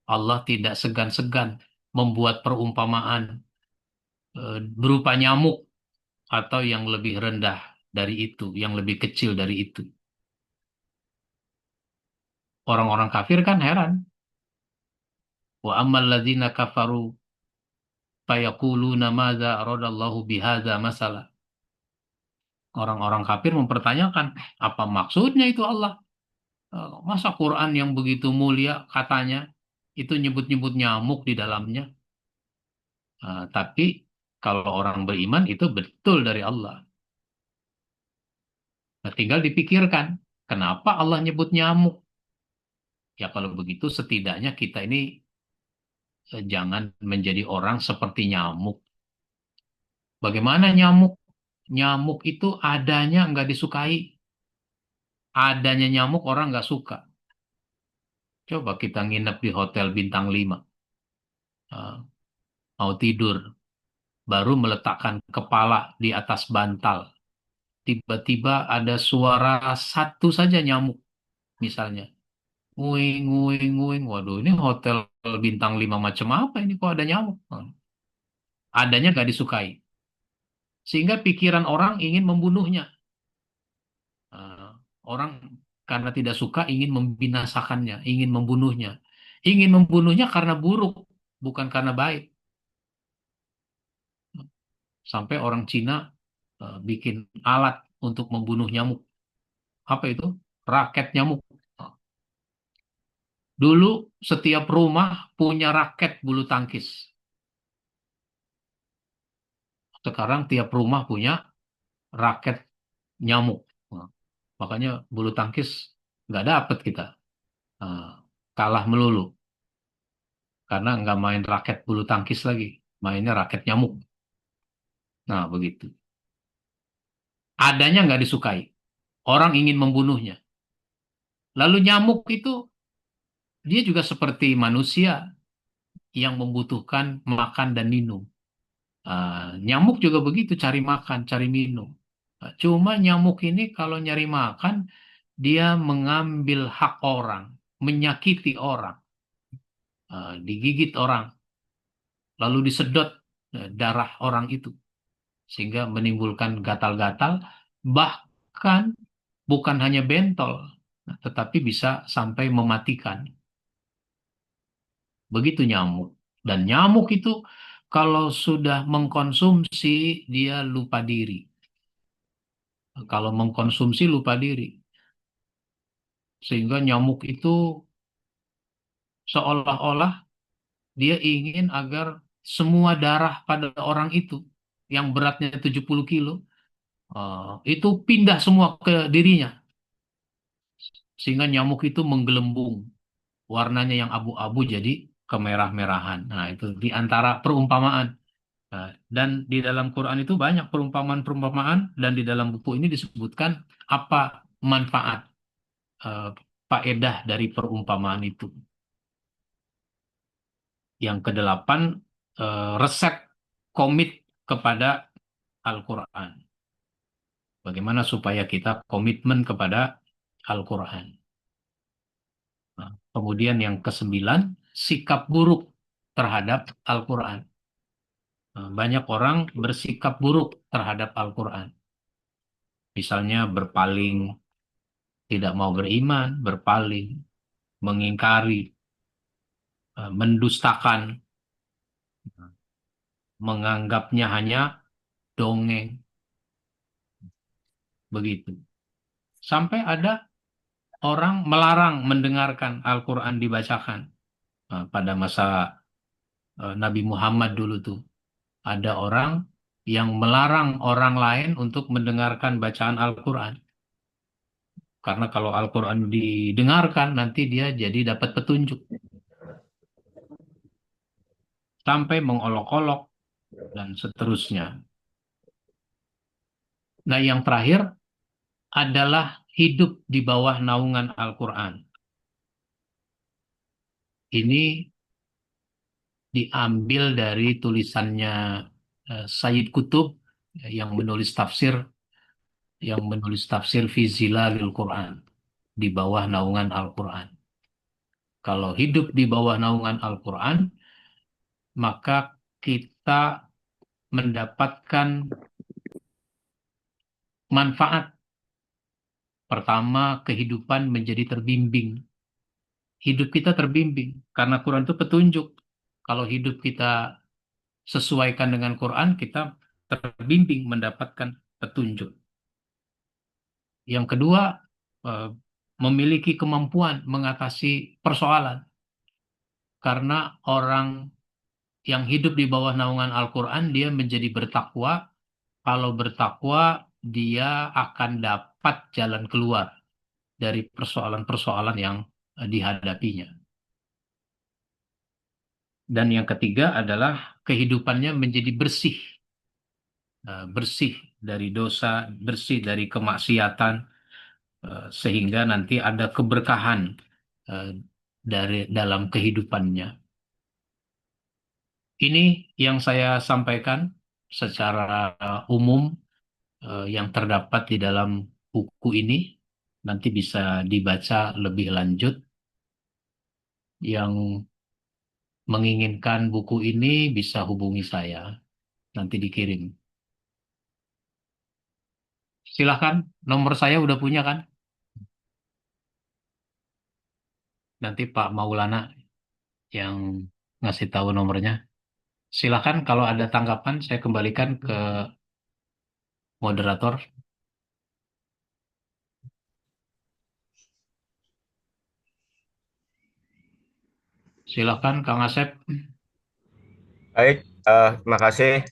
Allah tidak segan-segan membuat perumpamaan berupa nyamuk atau yang lebih rendah dari itu, yang lebih kecil dari itu. Orang-orang kafir kan heran. Wa ammal ladzina kafaru fayaquluna madza aradallahu bihadza masala. Orang-orang kafir mempertanyakan, apa maksudnya itu Allah? Masa Quran yang begitu mulia katanya, itu nyebut-nyebut nyamuk di dalamnya. Tapi kalau orang beriman itu betul dari Allah. Nah, tinggal dipikirkan, kenapa Allah nyebut nyamuk? Ya kalau begitu setidaknya kita ini jangan menjadi orang seperti nyamuk. Bagaimana nyamuk? Nyamuk itu adanya nggak disukai. Adanya nyamuk orang nggak suka. Coba kita nginep di hotel bintang 5. Eh, Mau tidur, baru meletakkan kepala di atas bantal. Tiba-tiba ada suara satu saja nyamuk, misalnya. Nguing, nguing, nguing. Waduh, ini hotel bintang 5 macam apa ini kok ada nyamuk? Adanya nggak disukai. Sehingga pikiran orang ingin membunuhnya. Eh, Orang karena tidak suka ingin membinasakannya, ingin membunuhnya. Ingin membunuhnya karena buruk, bukan karena baik. Sampai orang Cina bikin alat untuk membunuh nyamuk. Apa itu? Raket nyamuk. Dulu setiap rumah punya raket bulu tangkis. Sekarang tiap rumah punya raket nyamuk. Nah, makanya bulu tangkis nggak dapet kita. Nah, kalah melulu. Karena nggak main raket bulu tangkis lagi. Mainnya raket nyamuk. Nah, begitu. Adanya nggak disukai. Orang ingin membunuhnya. Lalu nyamuk itu, dia juga seperti manusia yang membutuhkan makan dan minum. Nyamuk juga begitu, cari makan, cari minum. Cuma nyamuk ini kalau nyari makan, dia mengambil hak orang, menyakiti orang, digigit orang, lalu disedot darah orang itu, sehingga menimbulkan gatal-gatal, bahkan bukan hanya bentol, tetapi bisa sampai mematikan. Begitu nyamuk. Dan nyamuk itu kalau sudah mengkonsumsi, dia lupa diri. Kalau mengkonsumsi lupa diri. Sehingga nyamuk itu seolah-olah dia ingin agar semua darah pada orang itu yang beratnya 70 kilo itu pindah semua ke dirinya. Sehingga nyamuk itu menggelembung. Warnanya yang abu-abu jadi kemerah-merahan. Nah, itu di antara perumpamaan. Nah, dan di dalam Quran itu banyak perumpamaan-perumpamaan dan di dalam buku ini disebutkan apa manfaat, eh, faedah dari perumpamaan itu. Yang kedelapan, resep komit kepada Al-Quran. Bagaimana supaya kita komitmen kepada Al-Quran. Nah, kemudian yang kesembilan, sikap buruk terhadap Al-Quran. Banyak orang bersikap buruk terhadap Al-Quran. Misalnya berpaling, tidak mau beriman, berpaling, mengingkari, mendustakan, menganggapnya hanya dongeng, begitu. Sampai ada orang melarang mendengarkan Al-Quran dibacakan. Pada masa Nabi Muhammad dulu tuh, ada orang yang melarang orang lain untuk mendengarkan bacaan Al-Quran. Karena kalau Al-Quran didengarkan, nanti dia jadi dapat petunjuk. Sampai mengolok-olok dan seterusnya. Nah, yang terakhir adalah hidup di bawah naungan Al-Quran. Ini diambil dari tulisannya Sayyid Qutb yang menulis tafsir Fi Zilalil Quran, di bawah naungan Al-Quran. Kalau hidup di bawah naungan Al-Quran, maka kita mendapatkan manfaat. Pertama, kehidupan menjadi terbimbing. Hidup kita terbimbing karena Quran itu petunjuk. Kalau hidup kita sesuaikan dengan Quran, kita terbimbing mendapatkan petunjuk. Yang kedua, eh, memiliki kemampuan mengatasi persoalan. Karena orang yang hidup di bawah naungan Al-Quran, dia menjadi bertakwa. Kalau bertakwa, dia akan dapat jalan keluar dari persoalan-persoalan yang dihadapinya. Dan yang ketiga adalah kehidupannya menjadi bersih. Bersih dari dosa, bersih dari kemaksiatan, sehingga nanti ada keberkahan eh, dari dalam kehidupannya. Ini yang saya sampaikan secara umum yang terdapat di dalam buku ini. Nanti bisa dibaca lebih lanjut. Yang menginginkan buku ini bisa hubungi saya, nanti dikirim. Silahkan, nomor saya udah punya kan? Nanti Pak Maulana yang ngasih tahu nomornya. Silahkan kalau ada tanggapan saya kembalikan ke moderator. Silahkan Kang Asep. Baik, terima kasih.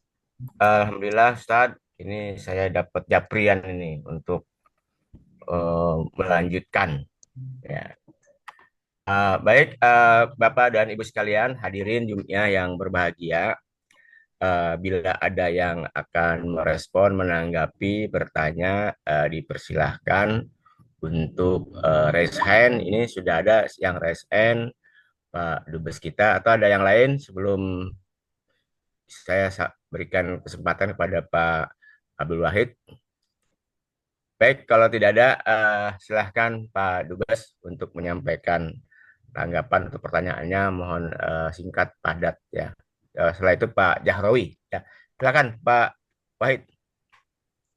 Alhamdulillah, Ustadz. Ini saya dapat japrian ini untuk melanjutkan. Ya. Baik, Bapak dan Ibu sekalian, hadirin Jum'iyah yang berbahagia. Bila ada yang akan merespon, menanggapi, bertanya, dipersilahkan untuk raise hand. Ini sudah ada yang raise hand, Pak Dubes kita, atau ada yang lain sebelum saya berikan kesempatan kepada Pak Abdul Wahid. Baik, kalau tidak ada, silahkan Pak Dubes untuk menyampaikan tanggapan atau pertanyaannya. Mohon singkat, padat ya. Setelah itu Pak Jahrawi. Ya, silakan Pak Wahid.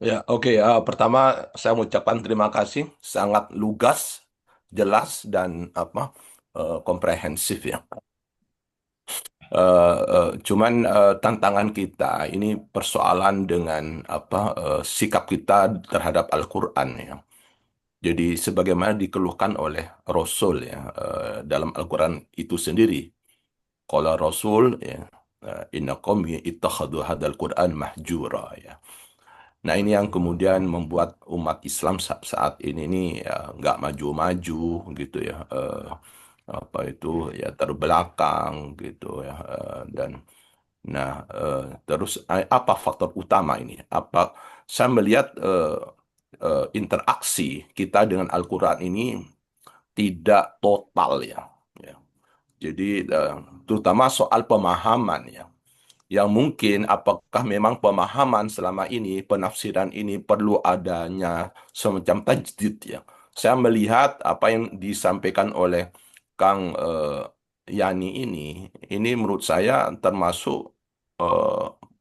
Ya, oke. Pertama saya mengucapkan terima kasih, sangat lugas, jelas dan komprehensif ya. Cuman tantangan kita ini persoalan dengan sikap kita terhadap Al-Quran ya. Jadi sebagaimana dikeluhkan oleh Rasul ya dalam Al-Quran itu sendiri. Qala Rasul ya, inna qaumi ittakhadhu hadzal Qur'an mahjura ya. Nah ini yang kemudian membuat umat Islam saat ini nih ya, nggak maju-maju gitu ya. Apa itu ya terbelakang gitu ya. Dan nah terus apa faktor utama ini? Apa saya melihat interaksi kita dengan Al-Quran ini tidak total ya. Ya. Jadi terutama soal pemahaman ya. Yang mungkin apakah memang pemahaman selama ini, penafsiran ini perlu adanya semacam tajdid ya. Saya melihat apa yang disampaikan oleh Kang Yani ini menurut saya termasuk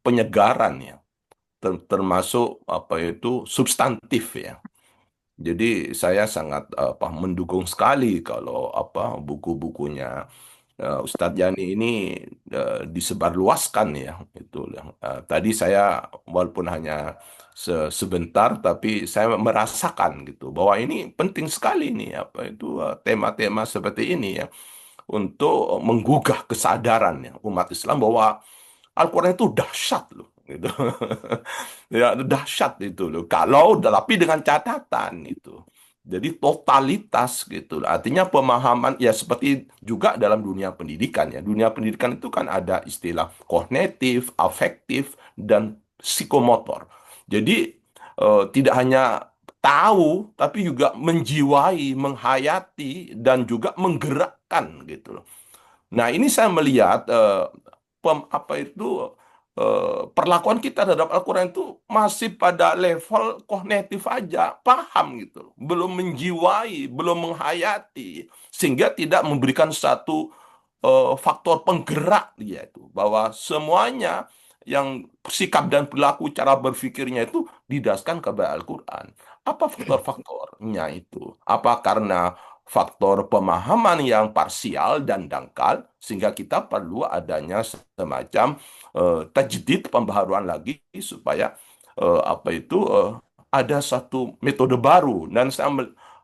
penyegaran ya, termasuk apa itu substantif ya. Jadi saya sangat mendukung sekali kalau buku-bukunya Ustadz Yani ini disebarluaskan ya itu. Tadi saya walaupun hanya sebentar tapi saya merasakan gitu bahwa ini penting sekali nih tema-tema seperti ini ya untuk menggugah kesadaran ya umat Islam bahwa Al-Quran itu dahsyat loh gitu. Ya, dahsyat itu loh. Kalau tapi dengan catatan itu. Jadi totalitas gitu. Artinya pemahaman ya seperti juga dalam dunia pendidikan ya. Dunia pendidikan itu kan ada istilah kognitif, afektif, dan psikomotor. Jadi tidak hanya tahu tapi juga menjiwai, menghayati dan juga menggerakkan gitu loh. Nah, ini saya melihat perlakuan kita terhadap Al-Quran itu masih pada level kognitif aja, paham gitu, belum menjiwai, belum menghayati, sehingga tidak memberikan satu faktor penggerak dia itu, bahwa semuanya yang sikap dan perilaku cara berpikirnya itu didasarkan kepada Al-Quran. Apa faktor-faktornya itu? Apa karena faktor pemahaman yang parsial dan dangkal, sehingga kita perlu adanya semacam tajdid, pembaharuan lagi supaya ada satu metode baru dan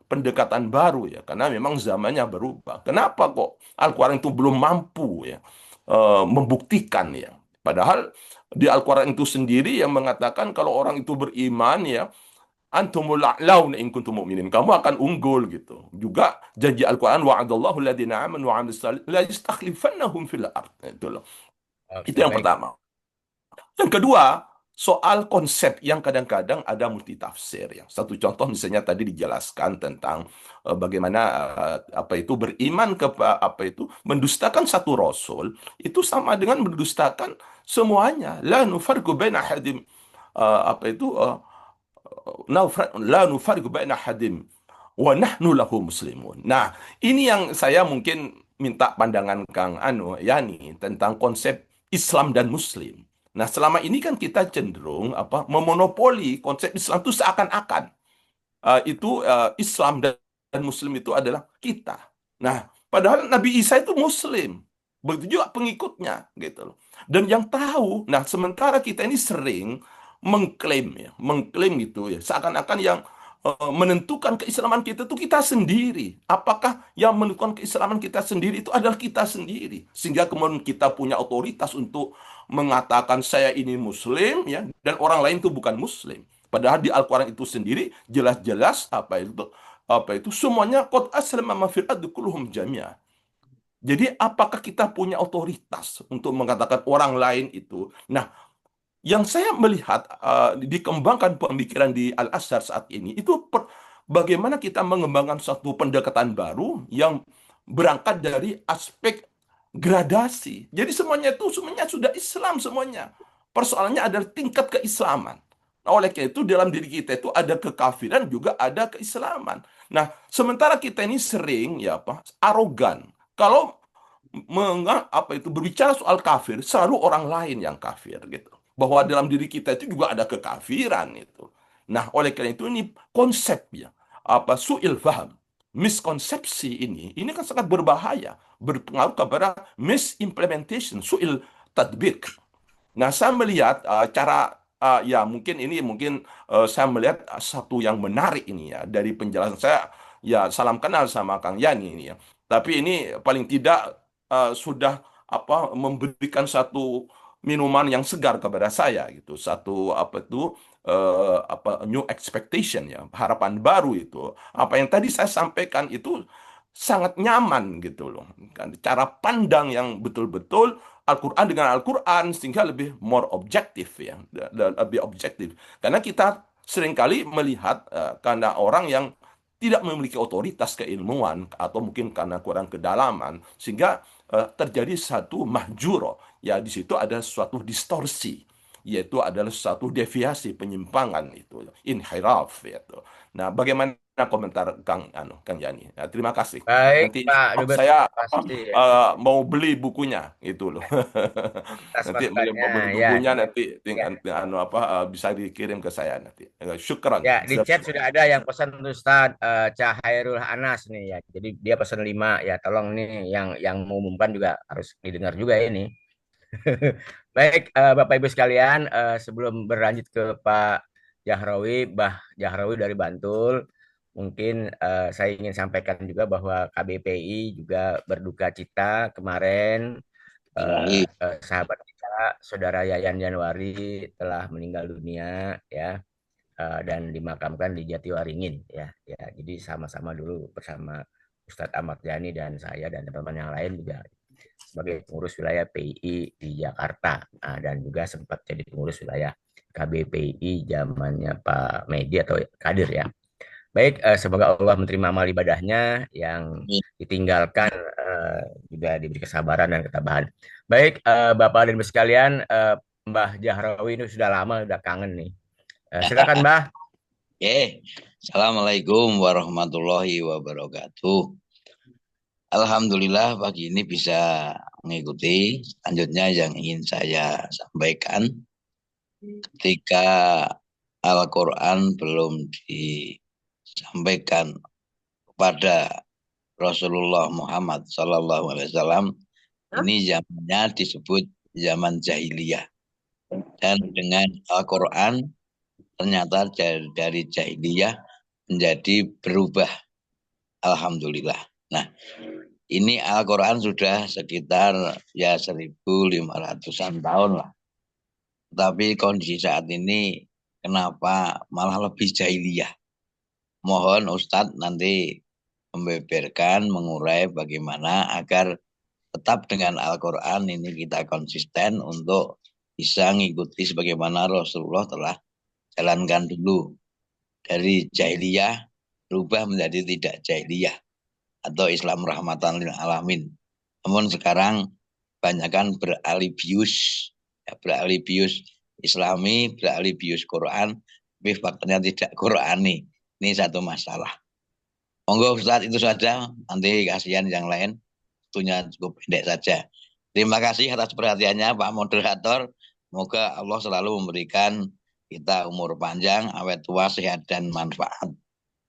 pendekatan baru ya, karena memang zamannya berubah. Kenapa kok Al-Quran itu belum mampu ya membuktikan ya? Padahal di Al-Quran itu sendiri yang mengatakan kalau orang itu beriman ya, antumul a'launa in kuntum mu'minin. Kamu akan unggul gitu. Juga janji Al-Quran wa'adallahu alladhina amanu wa 'amilus salihati la yastakhlifannahum fil ardh. Itu loh. Itu Oke, yang baik. pertama. Yang kedua, soal konsep yang kadang-kadang ada multitafsir ya. Satu contoh misalnya tadi dijelaskan tentang bagaimana beriman ke mendustakan satu rasul itu sama dengan mendustakan semuanya. La nufarriqu baina ahadim la nufarriqu baina ahadim wa nahnu lahu muslimun. Nah, ini yang saya mungkin minta pandangan Kang Yani tentang konsep Islam dan Muslim. Nah, selama ini kan kita cenderung memonopoli konsep Islam itu seakan-akan Islam dan Muslim itu adalah kita. Nah, padahal Nabi Isa itu Muslim. Begitu juga pengikutnya gitu loh. Dan yang tahu, nah sementara kita ini sering mengklaim gitu ya, seakan-akan yang menentukan keislaman kita itu kita sendiri. Apakah yang menentukan keislaman kita sendiri itu adalah kita sendiri? Sehingga kemudian kita punya otoritas untuk mengatakan saya ini Muslim ya, dan orang lain itu bukan Muslim. Padahal di Al-Quran itu sendiri jelas-jelas apa itu semuanya qad aslama ma fil ardi kulluhum jami'a. Jadi apakah kita punya otoritas untuk mengatakan orang lain itu? Nah, yang saya melihat dikembangkan pemikiran di Al-Azhar saat ini itu bagaimana kita mengembangkan suatu pendekatan baru yang berangkat dari aspek gradasi. Jadi semuanya sudah Islam semuanya. Persoalannya adalah tingkat keislaman. Nah, oleh karena itu dalam diri kita itu ada kekafiran juga ada keislaman. Nah, sementara kita ini sering arogan. Kalau berbicara soal kafir, selalu orang lain yang kafir gitu. Bahwa dalam diri kita itu juga ada kekafiran itu. Nah, oleh karena itu ini konsepnya su'il faham, miskonsepsi ini kan sangat berbahaya, berpengaruh kepada misimplementation, su'il tadbik. Nah, saya melihat cara ya mungkin saya melihat satu yang menarik ini ya dari penjelasan saya, ya salam kenal sama Kang Yani ini ya. Tapi ini paling tidak sudah memberikan satu minuman yang segar kepada saya gitu. Satu new expectation ya, harapan baru itu. Apa yang tadi saya sampaikan itu sangat nyaman gitu loh. Kan cara pandang yang betul-betul Al-Quran dengan Al-Quran sehingga lebih more objektif ya, lebih objektif. Karena kita seringkali melihat karena orang yang tidak memiliki otoritas keilmuan atau mungkin karena kurang kedalaman sehingga terjadi satu mahjuro ya, di situ ada suatu distorsi yaitu adalah satu deviasi penyimpangan itu, inhiraf yaitu. Nah, bagaimana komentar Kang Yani? Nah, terima kasih. Baik, Nanti Pak Dubes, saya pasti ya. mau beli bukunya itu loh. Atas Nanti masukannya mau beli ya. bukunya nanti Ya, bisa dikirim ke saya nanti. Syukran. ya, di chat sudah ada yang pesan Ustadz Cahairul Anas nih ya. Jadi dia pesan 5 ya. Tolong nih yang mengumumkan juga harus didengar juga ini. Baik, Bapak Ibu sekalian, sebelum berlanjut ke Pak Jahrawi, Bah Jahrawi dari Bantul, mungkin saya ingin sampaikan juga bahwa KBPI juga berduka cita kemarin sahabat kita, Saudara Yayan Januari telah meninggal dunia ya, dan dimakamkan di Jatiwaringin ya. Ya, jadi sama-sama dulu bersama Ustadz Ahmad Yani dan saya dan teman-teman yang lain juga sebagai pengurus wilayah PII di Jakarta. Dan juga sempat jadi pengurus wilayah KBPI zamannya Pak Medi atau Kadir ya. Baik, semoga Allah menerima amal ibadahnya yang ditinggalkan, juga diberi kesabaran dan ketabahan. Baik, Bapak dan Ibu sekalian, Mbah Jahrawi ini sudah lama, sudah kangen nih. Silakan Mbah. Oke, Assalamualaikum warahmatullahi wabarakatuh. Alhamdulillah pagi ini bisa mengikuti. Selanjutnya yang ingin saya sampaikan, ketika Al-Quran belum disampaikan kepada Rasulullah Muhammad SAW, ini zamannya disebut zaman jahiliyah. Dan dengan Al-Quran ternyata dari jahiliyah menjadi berubah. Alhamdulillah. Nah, ini Al-Quran sudah sekitar ya 1.500-an tahun lah. Tapi kondisi saat ini kenapa malah lebih jahiliyah? Mohon Ustadz nanti membeberkan, mengurai bagaimana agar tetap dengan Al-Quran ini kita konsisten untuk bisa mengikuti sebagaimana Rasulullah telah jalankan dulu. Dari jahiliyah berubah menjadi tidak jahiliyah atau Islam rahmatan lil alamin. Namun sekarang banyakkan beralih bius Islami, beralih bius Quran, tapi faktanya tidak Qurani. Ini satu masalah. Monggo Ustaz, itu saja. Nanti kasihan yang lain. Waktunya cukup pendek saja. Terima kasih atas perhatiannya Pak Moderator. Semoga Allah selalu memberikan kita umur panjang, awet tua, sehat, dan manfaat.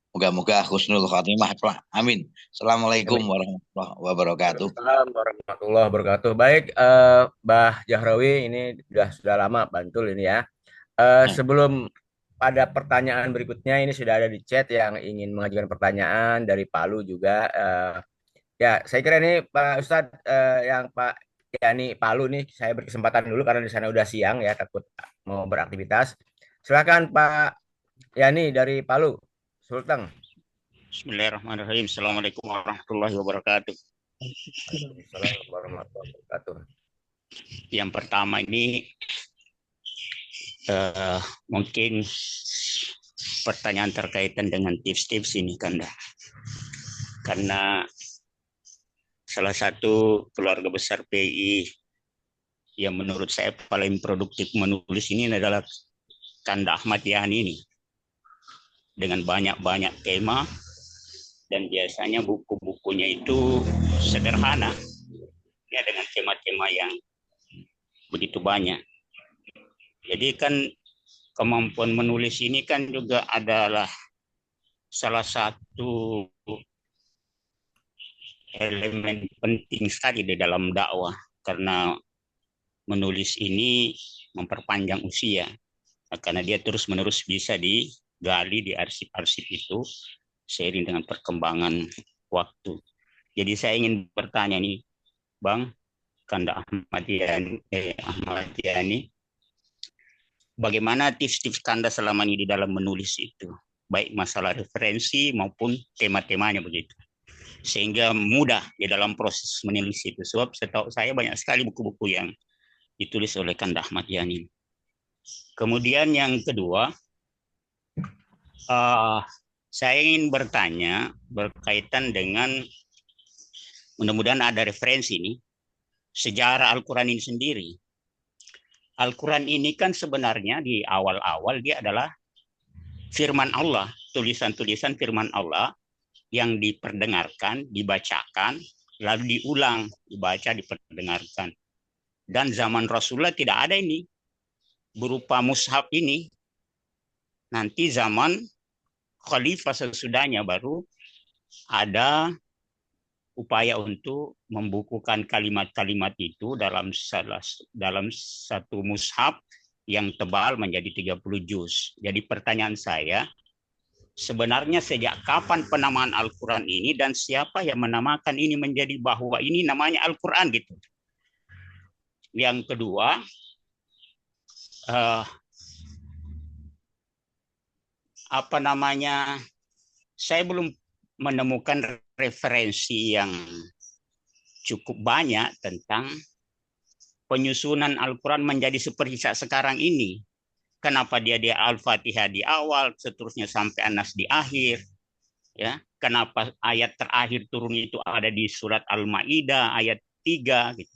Moga-moga husnul khatimah. Amin. Assalamualaikum warahmatullahi wabarakatuh. Assalamualaikum warahmatullahi wabarakatuh. Baik, Mbah Jahrawi ini sudah lama Bantul ini ya. Sebelum pada pertanyaan berikutnya, ini sudah ada di chat yang ingin mengajukan pertanyaan dari Palu juga. Ya, saya kira ini Pak Ustadz, yang Pak Yani Palu nih, saya berkesempatan dulu karena di sana udah siang ya, takut mau beraktivitas. Silakan Pak Yani dari Palu, Sulteng. Bismillahirrahmanirrahim. Assalamualaikum warahmatullahi wabarakatuh. Assalamualaikum warahmatullahi wabarakatuh. Yang pertama ini mungkin pertanyaan terkaitan dengan tips-tips ini karena salah satu keluarga besar PI yang menurut saya paling produktif menulis ini adalah Kanda Ahmad Yani ini, dengan banyak-banyak tema, dan biasanya buku-bukunya itu sederhana ya, dengan tema-tema yang begitu banyak. Jadi kan kemampuan menulis ini kan juga adalah salah satu elemen penting sekali di dalam dakwah, karena menulis ini memperpanjang usia, karena dia terus-menerus bisa digali di arsip-arsip itu seiring dengan perkembangan waktu. Jadi saya ingin bertanya nih, Bang Kanda Ahmad Yani, bagaimana tips-tips Kanda selama ini di dalam menulis itu, baik masalah referensi maupun tema-temanya begitu, sehingga mudah di dalam proses menulis itu. Sebab setahu saya banyak sekali buku-buku yang ditulis oleh Kanda Ahmad Yani. Kemudian yang kedua, saya ingin bertanya berkaitan dengan, mudah-mudahan ada referensi ini, sejarah Al-Quran ini sendiri. Al-Quran ini kan sebenarnya di awal-awal dia adalah firman Allah, tulisan-tulisan firman Allah yang diperdengarkan, dibacakan, lalu diulang, dibaca, diperdengarkan. Dan zaman Rasulullah tidak ada ini, berupa mushaf ini. Nanti zaman khalifah sesudahnya baru ada upaya untuk membukukan kalimat-kalimat itu dalam satu mushaf yang tebal menjadi 30 juz. Jadi pertanyaan saya, sebenarnya sejak kapan penamaan Al-Quran ini dan siapa yang menamakan ini menjadi bahwa ini namanya Al-Quran gitu. Yang kedua, saya belum menemukan referensi yang cukup banyak tentang penyusunan Al-Quran menjadi seperti sekarang ini. Kenapa dia Al-Fatihah di awal, seterusnya sampai An-Nas di akhir. Ya, kenapa ayat terakhir turun itu ada di surat Al-Maidah ayat 3 gitu.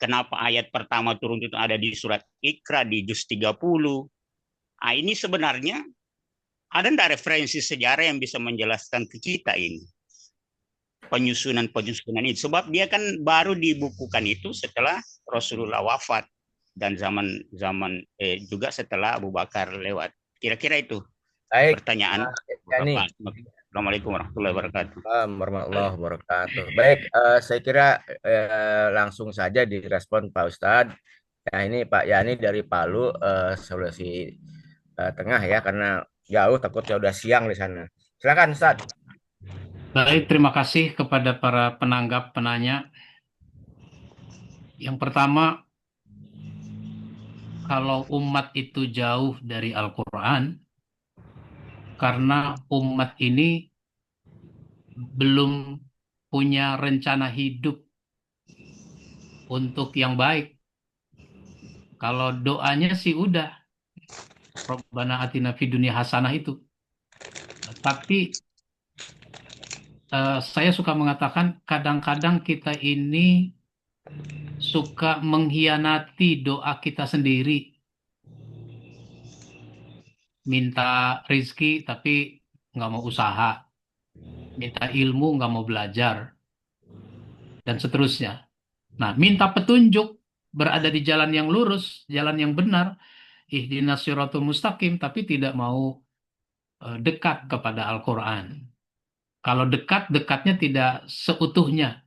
Kenapa ayat pertama turun itu ada di surat Iqra di juz 30. Nah, ini sebenarnya ada enggak referensi sejarah yang bisa menjelaskan ke kita ini? Penyusunan ini. Sebab dia kan baru dibukukan itu setelah Rasulullah wafat dan zaman juga setelah Abu Bakar lewat. Kira-kira itu pertanyaan. Assalamualaikum warahmatullahi wabarakatuh. Warahmatullahi wabarakatuh. Baik, saya kira langsung saja direspon Pak Ustadz. Nah, ini Pak Yani dari Palu, Sulawesi Tengah ya, karena jauh takutnya udah siang di sana. Silakan Ustadz. Baik, terima kasih kepada para penanggap penanya. Yang pertama, kalau umat itu jauh dari Al-Quran, karena umat ini belum punya rencana hidup untuk yang baik. Kalau doanya sih udah, Rabbana atina fid dunya hasanah itu. Tapi saya suka mengatakan kadang-kadang kita ini suka mengkhianati doa kita sendiri. Minta rizki tapi nggak mau usaha. Minta ilmu nggak mau belajar. Dan seterusnya. Nah, minta petunjuk berada di jalan yang lurus, jalan yang benar, ihdinas siratal mustaqim, tapi tidak mau dekat kepada Al-Quran. Kalau dekat, dekatnya tidak seutuhnya.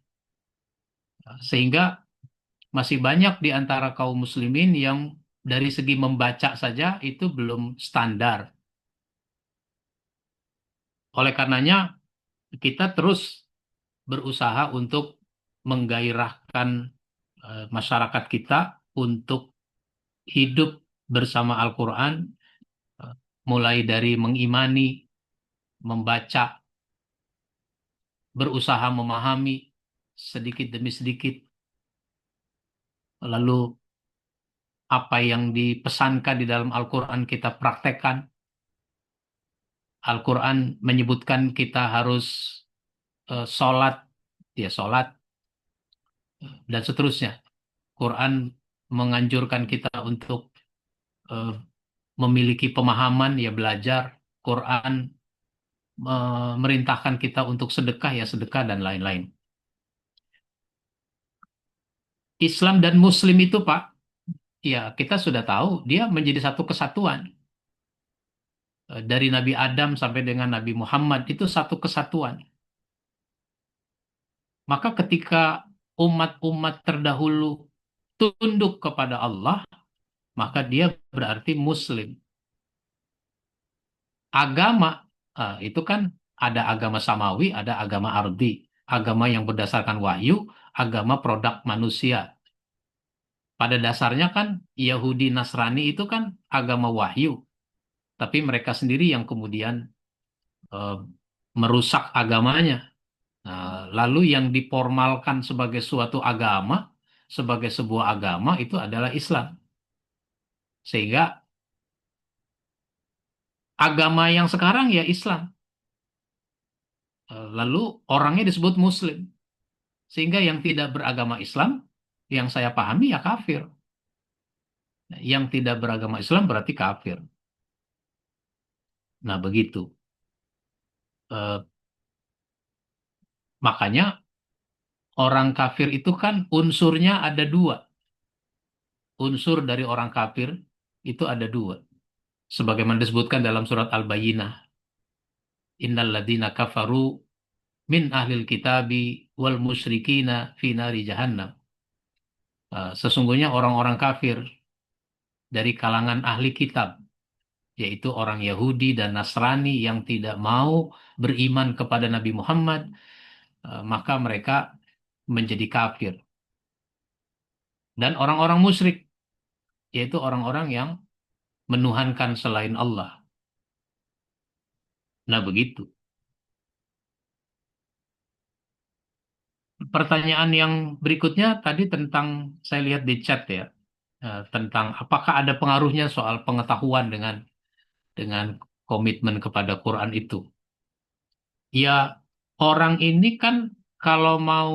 Sehingga masih banyak di antara kaum muslimin yang dari segi membaca saja itu belum standar. Oleh karenanya, kita terus berusaha untuk menggairahkan masyarakat kita untuk hidup bersama Al-Quran, mulai dari mengimani, membaca, berusaha memahami sedikit demi sedikit, lalu apa yang dipesankan di dalam Al-Quran kita praktekkan. Al-Quran menyebutkan kita harus sholat, ya sholat, dan seterusnya. Quran menganjurkan kita untuk memiliki pemahaman, ya belajar. Quran memerintahkan kita untuk sedekah, ya sedekah, dan lain-lain. Islam dan Muslim itu, Pak, ya kita sudah tahu dia menjadi satu kesatuan. Dari Nabi Adam sampai dengan Nabi Muhammad itu satu kesatuan. Maka ketika umat-umat terdahulu tunduk kepada Allah, maka dia berarti Muslim. Agama itu kan ada agama samawi, ada agama ardi. Agama yang berdasarkan wahyu, agama produk manusia. Pada dasarnya kan Yahudi Nasrani itu kan agama wahyu. Tapi mereka sendiri yang kemudian merusak agamanya. Nah, lalu yang diformalkan sebagai suatu agama, sebagai sebuah agama itu adalah Islam. Sehingga agama yang sekarang ya Islam. Lalu orangnya disebut Muslim. Sehingga yang tidak beragama Islam, yang saya pahami ya kafir. Yang tidak beragama Islam berarti kafir. Nah, begitu. Eh, Makanya orang kafir itu kan unsurnya ada dua. Unsur dari orang kafir itu ada dua. Sebagaimana disebutkan dalam surat Al-Bayyinah. Innal ladzina kafaru min ahlil kitabi wal musyrikina fi nari jahannam. Sesungguhnya orang-orang kafir dari kalangan ahli kitab, yaitu orang Yahudi dan Nasrani yang tidak mau beriman kepada Nabi Muhammad, maka mereka menjadi kafir. Dan orang-orang musyrik, yaitu orang-orang yang menuhankan selain Allah. Nah, begitu. Pertanyaan yang berikutnya tadi tentang, saya lihat di chat ya, tentang apakah ada pengaruhnya soal pengetahuan dengan komitmen kepada Quran itu. Ya, orang ini kan kalau mau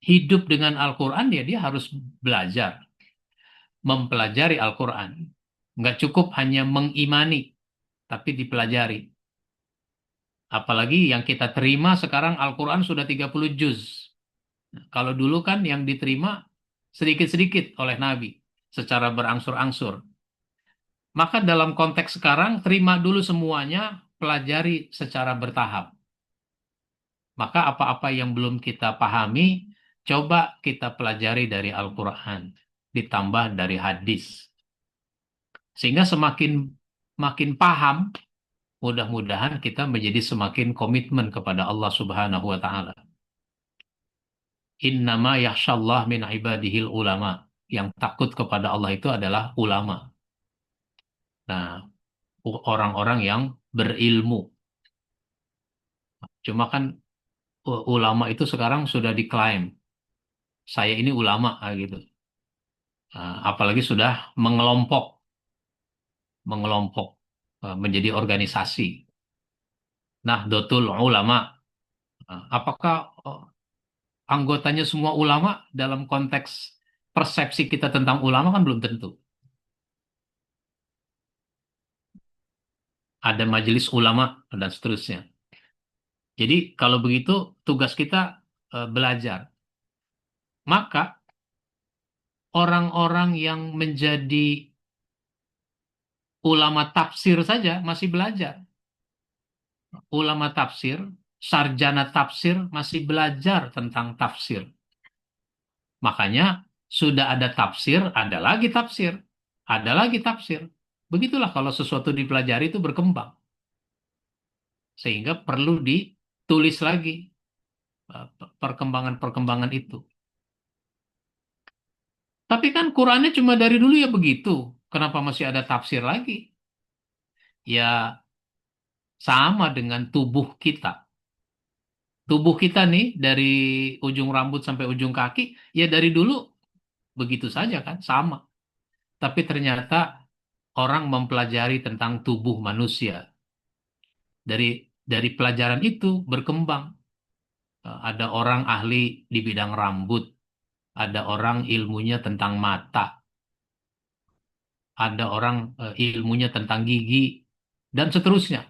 hidup dengan Al-Quran, ya dia harus belajar, mempelajari Al-Quran. Nggak cukup hanya mengimani, tapi dipelajari. Apalagi yang kita terima sekarang Al-Quran sudah 30 juz. Kalau dulu kan yang diterima sedikit-sedikit oleh Nabi, secara berangsur-angsur. Maka dalam konteks sekarang, terima dulu semuanya, pelajari secara bertahap. Maka apa-apa yang belum kita pahami, coba kita pelajari dari Al-Quran, ditambah dari hadis. Sehingga semakin makin paham, mudah-mudahan kita menjadi semakin komitmen kepada Allah Subhanahu wa Ta'ala. Innama yakhshallah min ibadihil ulama. Yang takut kepada Allah itu adalah ulama. Nah, orang-orang yang berilmu. Cuma kan ulama itu sekarang sudah diklaim. Saya ini ulama, gitu. Apalagi sudah mengelompok menjadi organisasi. Nahdlatul Ulama. Apakah anggotanya semua ulama dalam konteks persepsi kita tentang ulama kan belum tentu. Ada majelis ulama dan seterusnya. Jadi kalau begitu tugas kita belajar. Maka orang-orang yang menjadi ulama tafsir saja masih belajar. Ulama tafsir, sarjana tafsir masih belajar tentang tafsir. Makanya sudah ada tafsir, ada lagi tafsir, ada lagi tafsir. Begitulah kalau sesuatu dipelajari itu berkembang. Sehingga perlu ditulis lagi perkembangan-perkembangan itu. Tapi kan Qurannya cuma dari dulu ya begitu. Kenapa masih ada tafsir lagi? Ya sama dengan tubuh kita. Tubuh kita nih dari ujung rambut sampai ujung kaki, ya dari dulu begitu saja kan, sama. Tapi ternyata orang mempelajari tentang tubuh manusia. Dari pelajaran itu berkembang. Ada orang ahli di bidang rambut, ada orang ilmunya tentang mata, ada orang ilmunya tentang gigi, dan seterusnya.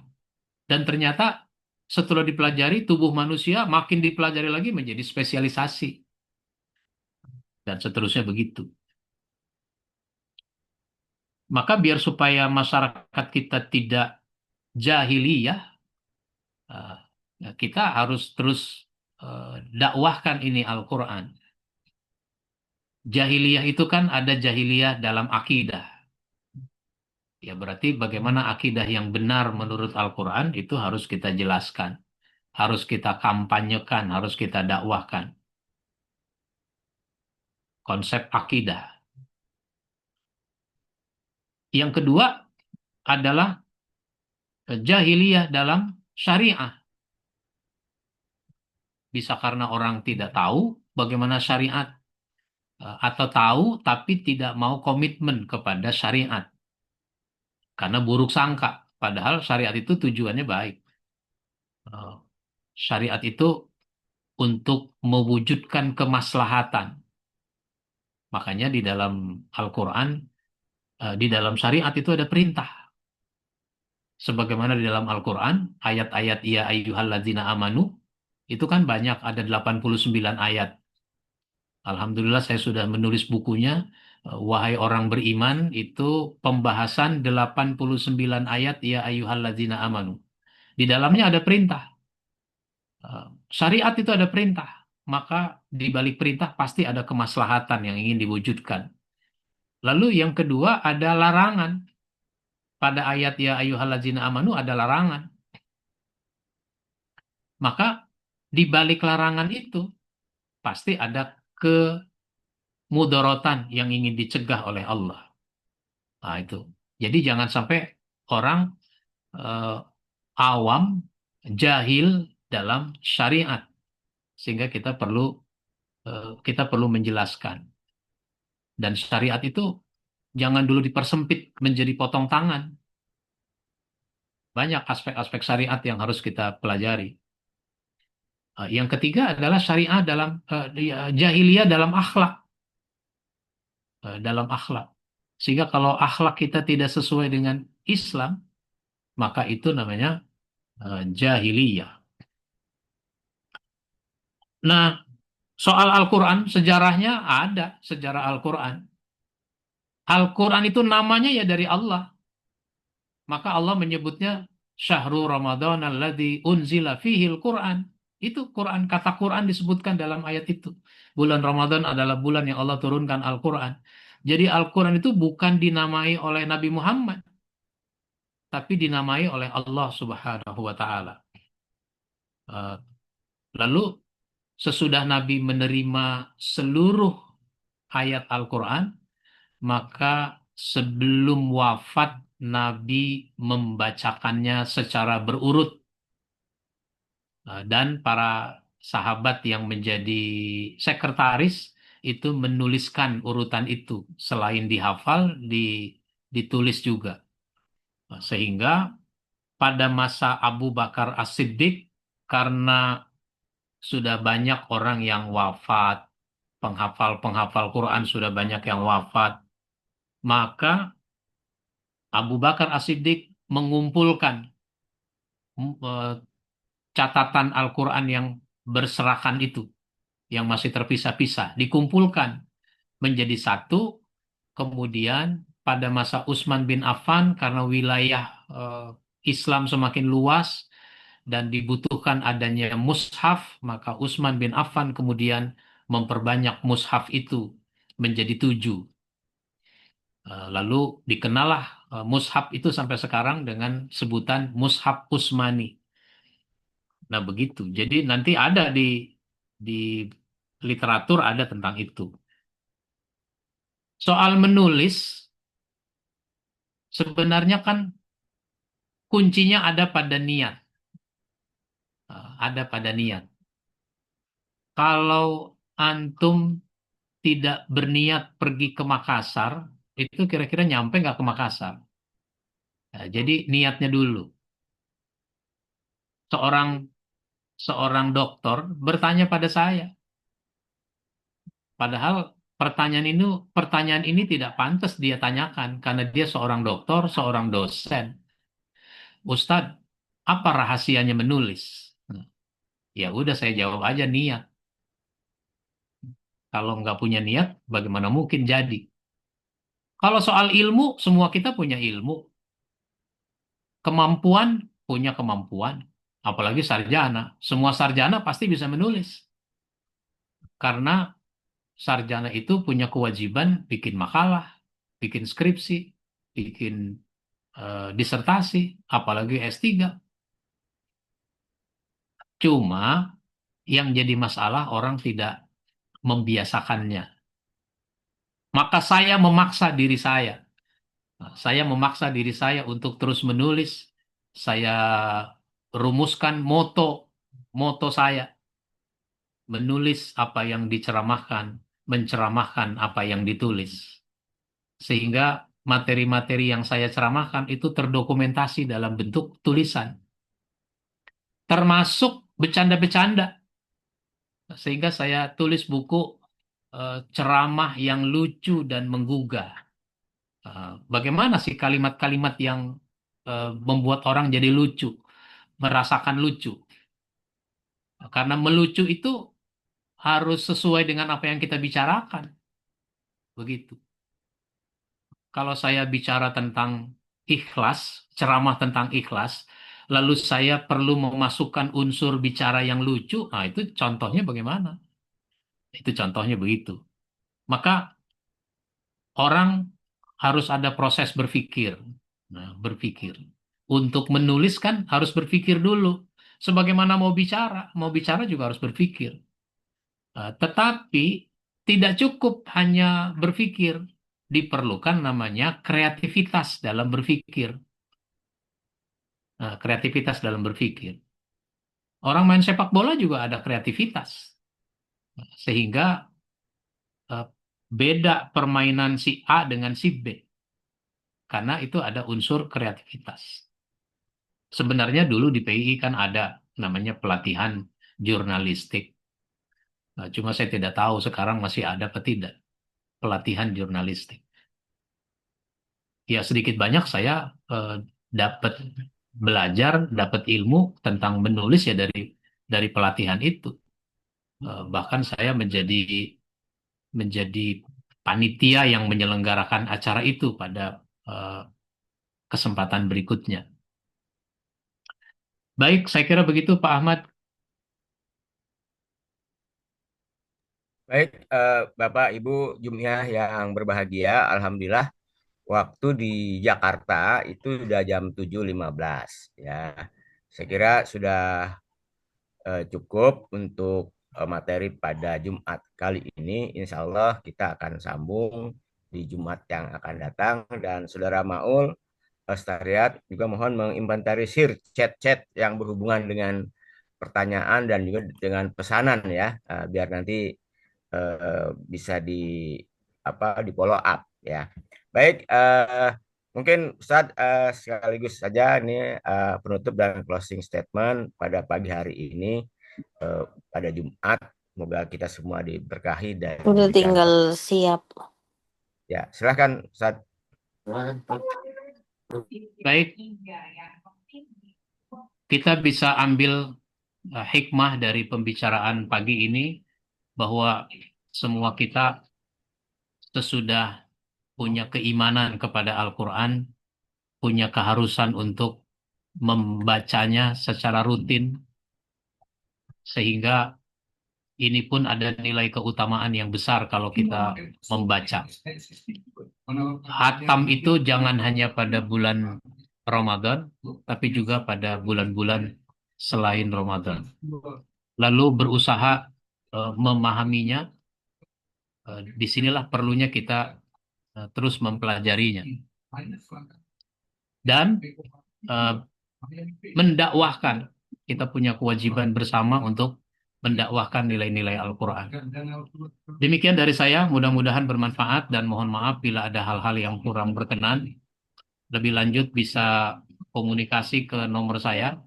Dan ternyata setelah dipelajari tubuh manusia makin dipelajari lagi menjadi spesialisasi. Dan seterusnya begitu. Maka biar supaya masyarakat kita tidak jahiliyah, kita harus terus dakwahkan ini Al-Quran. Jahiliyah itu kan ada jahiliyah dalam akidah. Ya berarti bagaimana akidah yang benar menurut Al-Quran itu harus kita jelaskan. Harus kita kampanyekan, harus kita dakwahkan. Konsep akidah. Yang kedua adalah jahiliyah dalam syariah. Bisa karena orang tidak tahu bagaimana syariat. Atau tahu tapi tidak mau komitmen kepada syariat. Karena buruk sangka. Padahal syariat itu tujuannya baik. Syariat itu untuk mewujudkan kemaslahatan. Makanya di dalam Al-Quran Di dalam syariat itu ada perintah. Sebagaimana di dalam Al-Quran, ayat-ayat ya ayyuhalladzina amanu, itu kan banyak, ada 89 ayat. Alhamdulillah saya sudah menulis bukunya, Wahai Orang Beriman, itu pembahasan 89 ayat ya ayyuhalladzina amanu. Di dalamnya ada perintah. Syariat itu ada perintah. Maka di balik perintah pasti ada kemaslahatan yang ingin diwujudkan. Lalu yang kedua ada larangan. Pada ayat ya ayyuhalladzina amanu ada larangan. Maka di balik larangan itu pasti ada kemudorotan yang ingin dicegah oleh Allah. Nah, itu. Jadi jangan sampai orang eh, awam, jahil dalam syariat, sehingga kita perlu menjelaskan. Dan syariat itu jangan dulu dipersempit menjadi potong tangan. Banyak aspek-aspek syariat yang harus kita pelajari. Yang ketiga adalah syariat dalam jahiliyah dalam akhlak. Dalam akhlak. Sehingga kalau akhlak kita tidak sesuai dengan Islam, maka itu namanya jahiliyah. Nah, soal Al-Quran, sejarahnya ada, sejarah Al-Quran. Al-Quran itu namanya ya dari Allah. Maka Allah menyebutnya Syahrul Ramadan alladzi unzila fihil Quran. Itu Quran, kata Quran disebutkan dalam ayat itu. Bulan Ramadan adalah bulan yang Allah turunkan Al-Quran. Jadi Al-Quran itu bukan dinamai oleh Nabi Muhammad, tapi dinamai oleh Allah Subhanahu wa Ta'ala. Lalu sesudah Nabi menerima seluruh ayat Al-Quran, maka sebelum wafat Nabi membacakannya secara berurut. Dan para sahabat yang menjadi sekretaris itu menuliskan urutan itu. Selain dihafal, ditulis juga. Sehingga pada masa Abu Bakar As-Siddiq, karena sudah banyak orang yang wafat, penghafal-penghafal Quran sudah banyak yang wafat, maka Abu Bakar As-Siddiq mengumpulkan catatan Al-Quran yang berserakan itu, yang masih terpisah-pisah, dikumpulkan menjadi satu. Kemudian pada masa Utsman bin Affan, karena wilayah Islam semakin luas dan dibutuhkan adanya mushaf, maka Utsman bin Affan kemudian memperbanyak mushaf itu menjadi 7. Lalu dikenallah mushaf itu sampai sekarang dengan sebutan mushaf Utsmani. Nah, begitu. Jadi nanti ada di literatur ada tentang itu. Soal menulis, sebenarnya kan kuncinya ada pada niat. Ada pada niat. Kalau antum tidak berniat pergi ke Makassar, itu kira-kira nyampe nggak ke Makassar? Nah, jadi niatnya dulu. Seorang seorang dokter bertanya pada saya, padahal pertanyaan ini tidak pantas dia tanyakan karena dia seorang dokter, seorang dosen. Ustadz, apa rahasianya menulis? Nah, ya udah saya jawab aja niat. Kalau nggak punya niat, bagaimana mungkin jadi? Kalau soal ilmu, semua kita punya ilmu. Kemampuan, punya kemampuan. Apalagi sarjana. Semua sarjana pasti bisa menulis. Karena sarjana itu punya kewajiban bikin makalah, bikin skripsi, bikin disertasi, apalagi S3. Cuma yang jadi masalah orang tidak membiasakannya. Maka saya memaksa diri saya. Saya memaksa diri saya untuk terus menulis. Saya rumuskan moto saya. Menulis apa yang diceramahkan, menceramahkan apa yang ditulis. Sehingga materi-materi yang saya ceramahkan itu terdokumentasi dalam bentuk tulisan. Termasuk bercanda-bercanda. Sehingga saya tulis buku ceramah yang lucu dan menggugah. Bagaimana sih kalimat-kalimat yang membuat orang jadi lucu, merasakan lucu. Karena melucu itu harus sesuai dengan apa yang kita bicarakan. Begitu. Kalau saya bicara tentang ikhlas, ceramah tentang ikhlas, lalu saya perlu memasukkan unsur bicara yang lucu, nah itu contohnya bagaimana? Itu contohnya begitu. Maka orang harus ada proses berpikir. Nah, berpikir. Untuk menulis kan harus berpikir dulu. Sebagaimana mau bicara juga harus berpikir. Tetapi tidak cukup hanya berpikir, diperlukan namanya kreativitas dalam berpikir. Nah, kreativitas dalam berpikir. Orang main sepak bola juga ada kreativitas. Sehingga eh, beda permainan si A dengan si B. Karena itu ada unsur kreativitas. Sebenarnya dulu di PII kan ada namanya pelatihan jurnalistik. Nah, cuma saya tidak tahu sekarang masih ada atau tidak pelatihan jurnalistik. Ya sedikit banyak saya dapat belajar, dapat ilmu tentang menulis ya dari pelatihan itu. Bahkan saya menjadi panitia yang menyelenggarakan acara itu pada kesempatan berikutnya. Baik, saya kira begitu Pak Ahmad. Baik, Bapak Ibu Jumiah yang berbahagia, Alhamdulillah waktu di Jakarta itu sudah jam 7.15 ya. Saya kira sudah cukup untuk materi pada Jumat kali ini. Insya Allah kita akan sambung di Jumat yang akan datang. Dan Saudara Maul, Stariat juga mohon menginventarisir chat-chat yang berhubungan dengan pertanyaan dan juga dengan pesanan ya, biar nanti bisa di follow up ya. Baik, mungkin Ustadz sekaligus saja ini penutup dan closing statement pada pagi hari ini pada Jumat. Semoga kita semua diberkahi dan Udah tinggal siap. Ya, silahkan Ustadz. Baik, kita bisa ambil hikmah dari pembicaraan pagi ini bahwa semua kita sesudah punya keimanan kepada Al-Quran, punya keharusan untuk membacanya secara rutin, sehingga ini pun ada nilai keutamaan yang besar kalau kita membaca. Hatam itu jangan hanya pada bulan Ramadan, tapi juga pada bulan-bulan selain Ramadan. Lalu berusaha memahaminya. Disinilah perlunya kita terus mempelajarinya. Dan mendakwahkan. Kita punya kewajiban bersama untuk mendakwahkan nilai-nilai Al-Quran. Demikian dari saya, mudah-mudahan bermanfaat dan mohon maaf bila ada hal-hal yang kurang berkenan. Lebih lanjut bisa komunikasi ke nomor saya.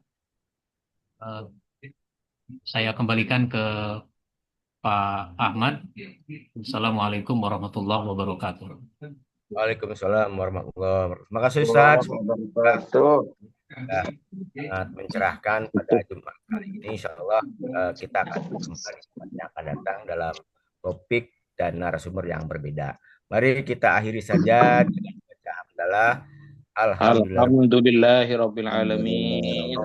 Saya kembalikan ke Pak Ahmad. Assalamualaikum warahmatullahi wabarakatuh. Waalaikumsalam warahmatullahi wabarakatuh. Terima kasih Ustaz. Sangat mencerahkan pada Jumat kali ini. Insya Allah kita akan kembali yang akan datang dalam topik dan narasumber yang berbeda. Mari kita akhiri saja dengan baca hamdalah. Alhamdulillahirabbil alamin.